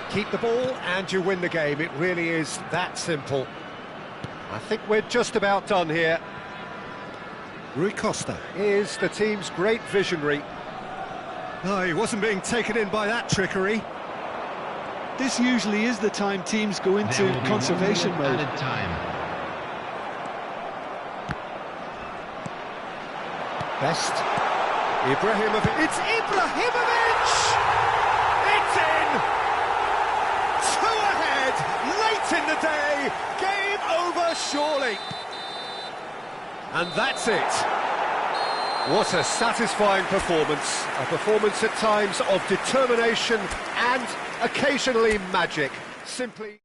Keep the ball and you win the game. It really is that simple. I think we're just about done here. Rui Costa is the team's great visionary. No, he wasn't being taken in by that trickery. This usually is the time teams go into There will be conservation 1 minute mode. added time. Best. Ibrahimovic. It's Ibrahimovic! It's in! 2 ahead, late in the day. Game over, surely. And that's it. What a satisfying performance. A performance at times of determination and occasionally magic. Simply...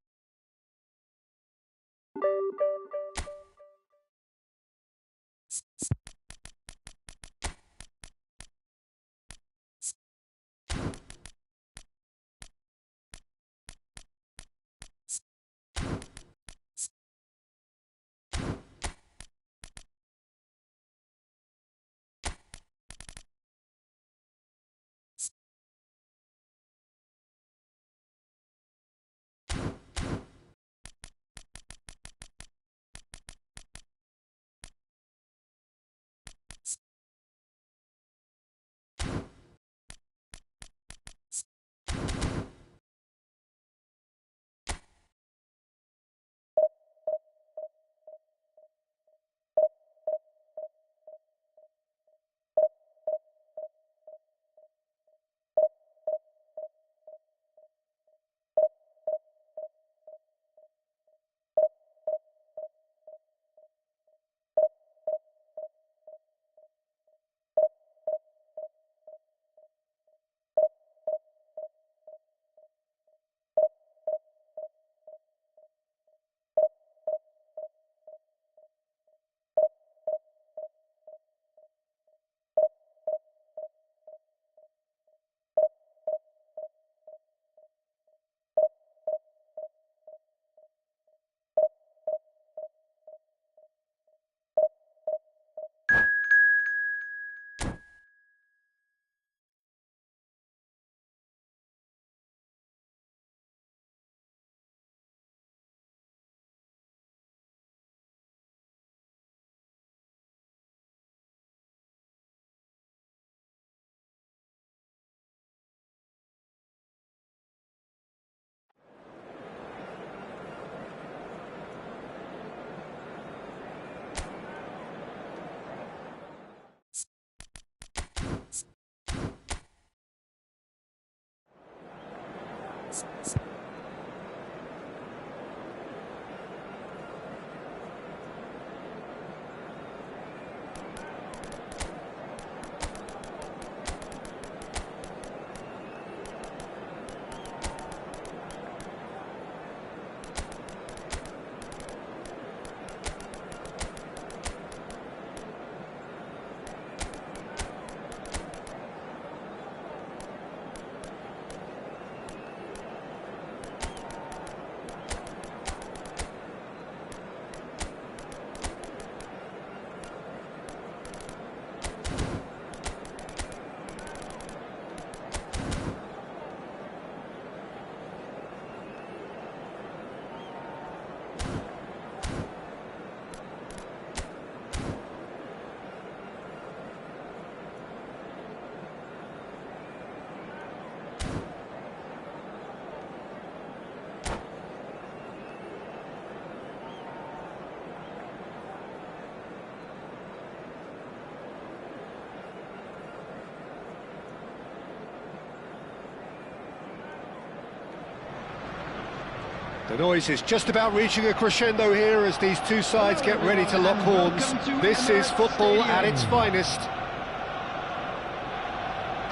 The noise is just about reaching a crescendo here as these two sides get ready to lock horns. This is football at its finest.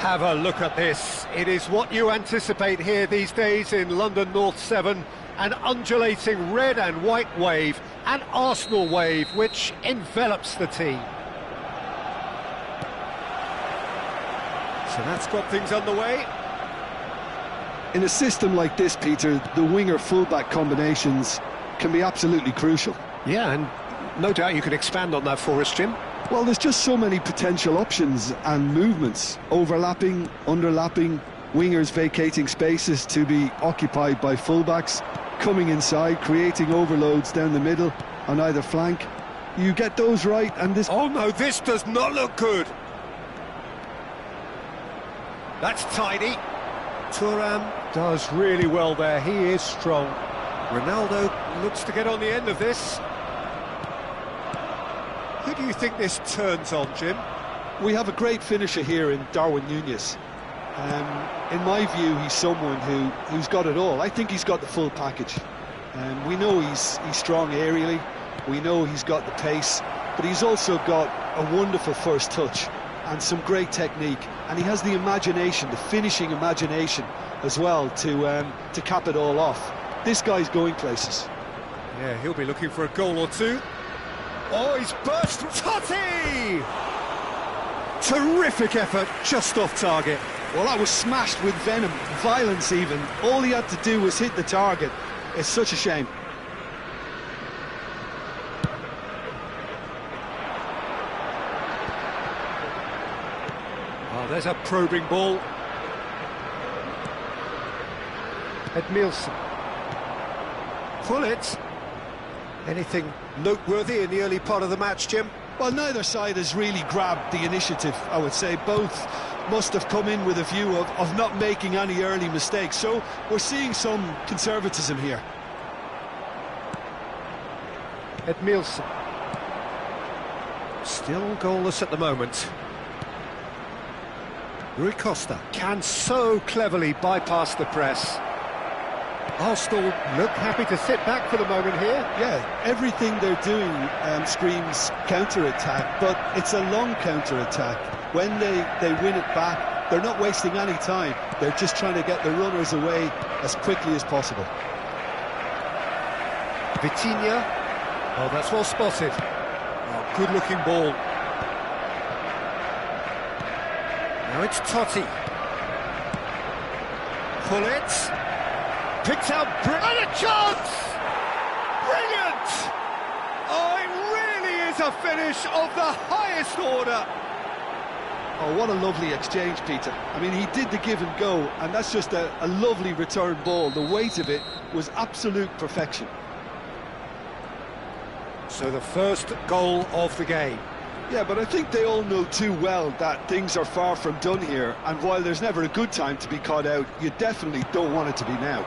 Have a look at this. It is what you anticipate here these days in London North 7. An undulating red and white wave, an Arsenal wave which envelops the team. So that's got things underway. In a system like this, Peter, the winger-fullback combinations can be absolutely crucial. Yeah, and no doubt you can expand on that for us, Jim. Well, there's just so many potential options and movements. Overlapping, underlapping, wingers vacating spaces to be occupied by fullbacks, coming inside, creating overloads down the middle on either flank. You get those right and this... Oh no, this does not look good. That's tidy. Thuram does really well there, he is strong. Ronaldo looks to get on the end of this. Who do you think this turns on, Jim? We have a great finisher here in Darwin Núñez. In my view, he's someone who's got it all. I think he's got the full package. We know he's strong aerially, we know he's got the pace, but he's also got a wonderful first touch and some great technique, and he has the imagination, the finishing imagination as well to cap it all off. This guy's going places. Yeah, he'll be looking for a goal or two. Oh, he's burst! Totti! Terrific effort, just off target. Well, that was smashed with venom, violence even. All he had to do was hit the target. It's such a shame. Oh, there's a probing ball. Edmilson. Pull it. Anything noteworthy in the early part of the match, Jim? Well, neither side has really grabbed the initiative, I would say. Both must have come in with a view of not making any early mistakes. So we're seeing some conservatism here. Edmilson. Still goalless at the moment. Rui Costa can so cleverly bypass the press. Arsenal look happy to sit back for the moment here. Yeah, everything they're doing screams counter-attack, but it's a long counter-attack. When they win it back, they're not wasting any time. They're just trying to get the runners away as quickly as possible. Vitinha. Oh, that's well spotted. Oh, good-looking ball. Now it's Totti. Pull it. Picked out, and a chance! Brilliant! Oh, it really is a finish of the highest order. Oh, what a lovely exchange, Peter. I mean, he did the give and go, and that's just a lovely return ball. The weight of it was absolute perfection. So the first goal of the game. Yeah, but I think they all know too well that things are far from done here, and while there's never a good time to be caught out, you definitely don't want it to be now.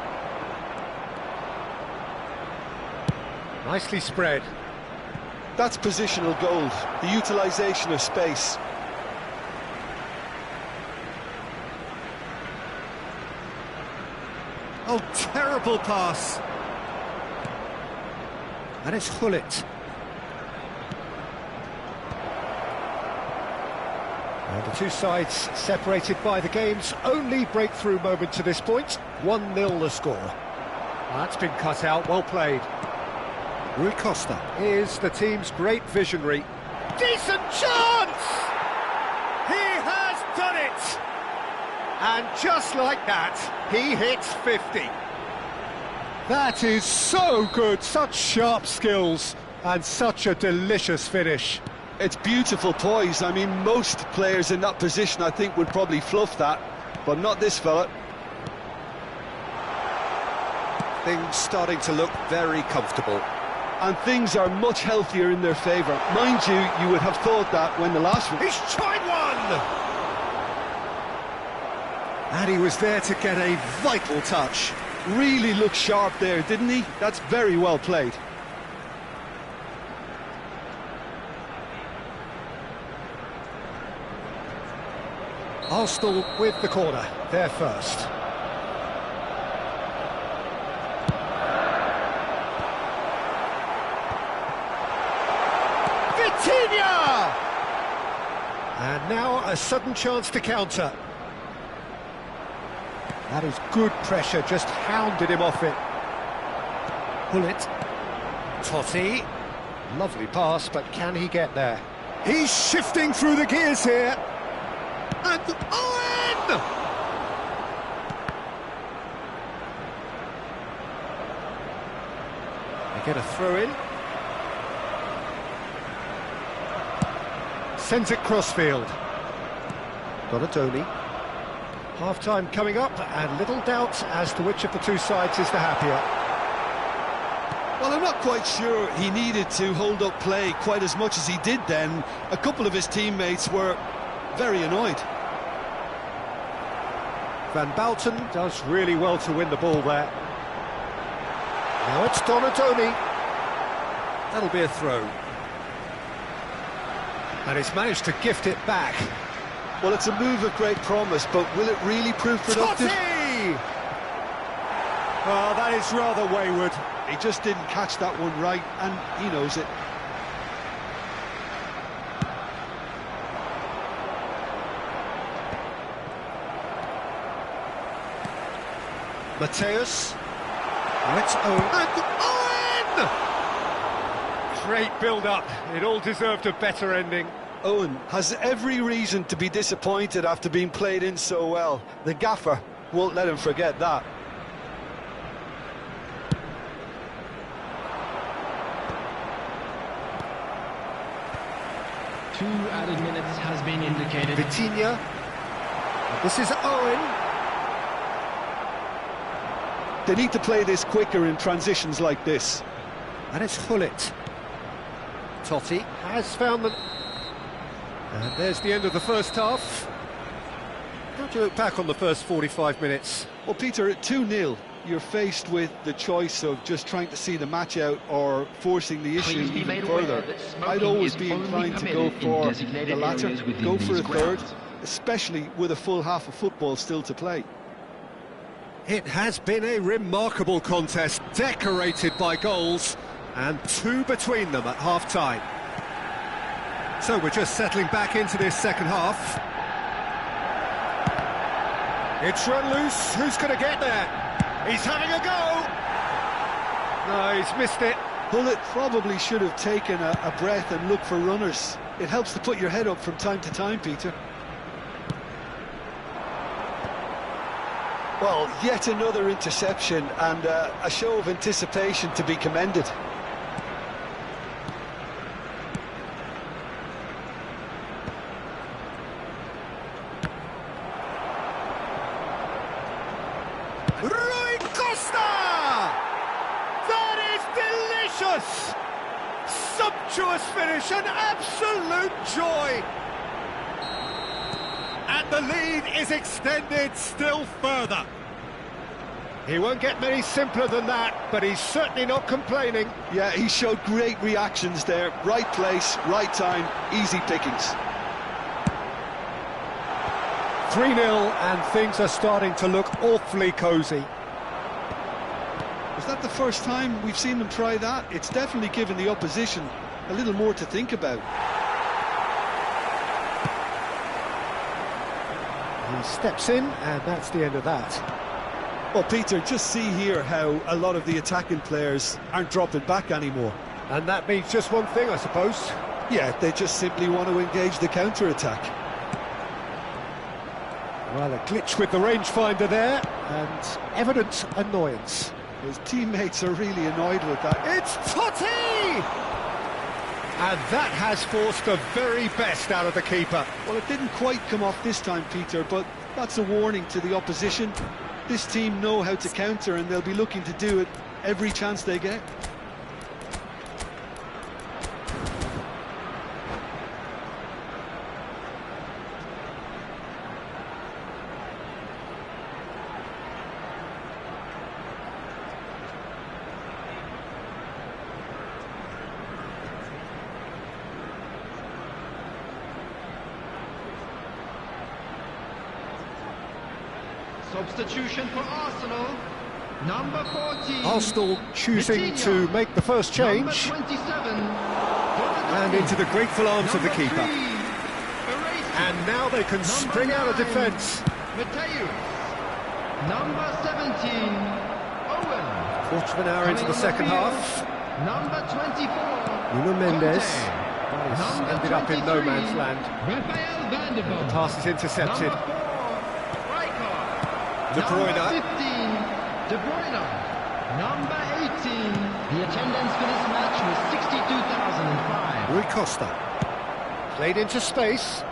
Nicely spread. That's positional gold, the utilisation of space. Oh, terrible pass. And it's Hullet. And the two sides separated by the game's only breakthrough moment to this point. 1-0 the score. Well, that's been cut out, well played. Rui Costa is the team's great visionary. Decent chance! He has done it! And just like that, he hits 50. That is so good, such sharp skills, and such a delicious finish. It's beautiful poise. I mean, most players in that position, I think, would probably fluff that, but not this fella. Things starting to look very comfortable. And things are much healthier in their favour. Mind you, you would have thought that when the last one... He's tried one! And he was there to get a vital touch. Really looked sharp there, didn't he? That's very well played. Arsenal with the corner, they're first. And now a sudden chance to counter. That is good pressure, just hounded him off it. Pull it. Totti. Lovely pass, but can he get there? He's shifting through the gears here. And Owen! They get a throw in. Sends it crossfield. Donatoni. Half-time coming up, and little doubt as to which of the two sides is the happier. Well, I'm not quite sure he needed to hold up play quite as much as he did then. A couple of his teammates were very annoyed. Van Bouten does really well to win the ball there. Now it's Donatoni. That'll be a throw. And he's managed to gift it back. Well, it's a move of great promise, but will it really prove productive? Totti! Oh, that is rather wayward. He just didn't catch that one right, and he knows it. Mateus. Let's Owen. And Owen! Great build-up. It all deserved a better ending. Owen has every reason to be disappointed after being played in so well. The gaffer won't let him forget that. Two added minutes has been indicated. Vitinha. This is Owen. They need to play this quicker in transitions like this. And it's Hullet. Totti has found them. And there's the end of the first half. How do you look back on the first 45 minutes? Well, Peter, at 2-0, you're faced with the choice of just trying to see the match out or forcing the issue even further. I'd always be inclined to go for the latter, go for a third, especially with a full half of football still to play. It has been a remarkable contest, decorated by goals, and two between them at half-time. So we're just settling back into this second half. It's run loose, who's going to get there? He's having a go! No, he's missed it. Hullet probably should have taken a breath and looked for runners. It helps to put your head up from time to time, Peter. Well, yet another interception and a show of anticipation to be commended. Rui Costa! That is delicious! Sumptuous finish, an absolute joy! And the lead is extended still further. He won't get many simpler than that, but he's certainly not complaining. Yeah, he showed great reactions there. Right place, right time, easy pickings. 3-0, and things are starting to look awfully cosy. Is that the first time we've seen them try that? It's definitely given the opposition a little more to think about. He steps in, and that's the end of that. Well, Peter, just see here how a lot of the attacking players aren't dropping back anymore. And that means just one thing, I suppose. Yeah, they just simply want to engage the counter-attack. Well, a glitch with the rangefinder there, and evident annoyance. His teammates are really annoyed with that. It's Totti! And that has forced the very best out of the keeper. Well, it didn't quite come off this time, Peter, but that's a warning to the opposition. This team know how to counter, and they'll be looking to do it every chance they get. Substitution for Arsenal, number 14. Arsenal choosing to make the first change. Number 27. And into the grateful arms of the keeper. And now they can spring out of defence. Number 17, Owen. Quarter of an hour into the second half. Number 24, Nuno Mendes. Conte. Ended up in no man's land. Raphael van der The Vaart. pass is intercepted. Number 4, Rijkaard. De Bruyne. Number 15, De Bruyne. Number 18. The attendance for this match was 62,005. Rui Costa. Played into space.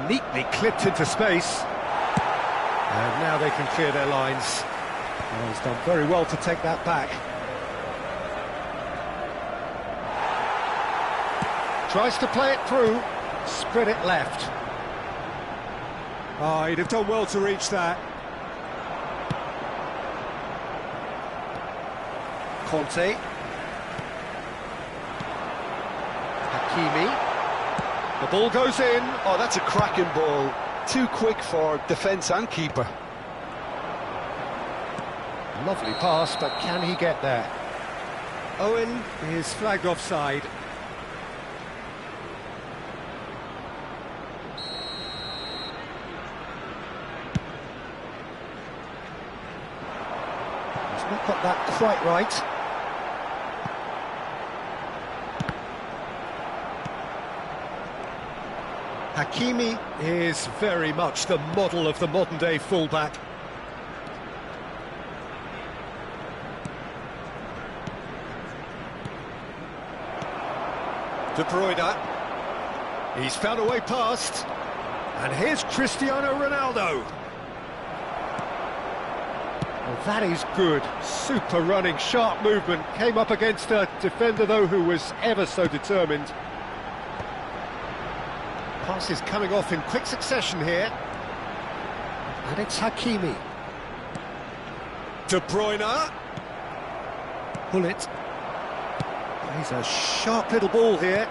Neatly clipped into space. And now they can clear their lines. Oh, he's done very well to take that back. Tries to play it through. Spread it left. Oh, he'd have done well to reach that. Conte. Hakimi. The ball goes in. Oh, that's a cracking ball. Too quick for defence and keeper. Lovely pass, but can he get there? Owen is flagged offside. He's not got that quite right. Hakimi is very much the model of the modern-day fullback. De Bruyne. He's found a way past. And here's Cristiano Ronaldo. Well, that is good. Super running, sharp movement. Came up against a defender, though, who was ever so determined. Passes coming off in quick succession here. And it's Hakimi. De Bruyne. Bullet. He's a sharp little ball here.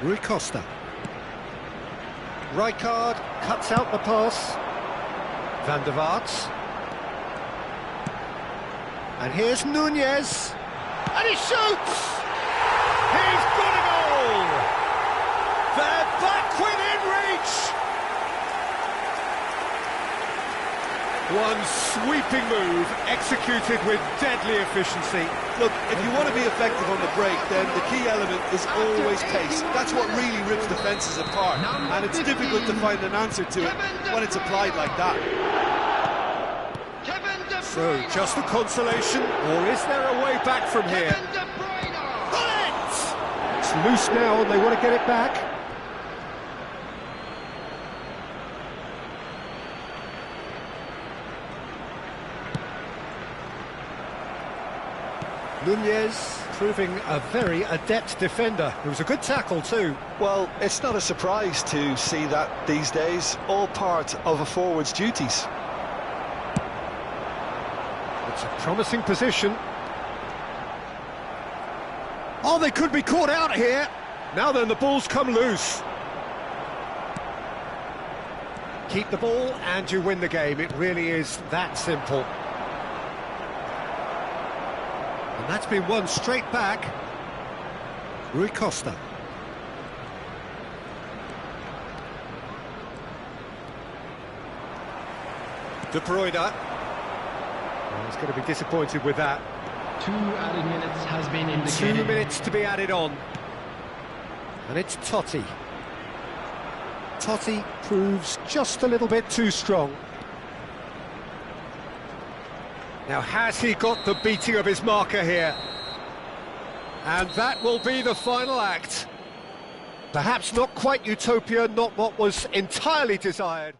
Rui Costa. Rijkaard cuts out the pass. Van der Vaart. And here's Nunez. And he shoots! He's got a goal! They're back within reach! One sweeping move, executed with deadly efficiency. Look, if you want to be effective on the break, then the key element is always pace. That's what really rips defences apart. And it's difficult to find an answer to it when it's applied like that. So, just a consolation, or is there a way back from here? Bullet! It's loose now and they want to get it back. Nunez proving a very adept defender. It was a good tackle too. Well, it's not a surprise to see that these days, all part of a forward's duties. It's a promising position. Oh, they could be caught out here. Now then, the ball's come loose. Keep the ball and you win the game. It really is that simple. And that's been won straight back. Rui Costa. De Bruyne. He's going to be disappointed with that. 2 added minutes has been indicated. 2 minutes to be added on. And it's Totti. Totti proves just a little bit too strong. Now, has he got the beating of his marker here? And that will be the final act. Perhaps not quite utopia, not what was entirely desired.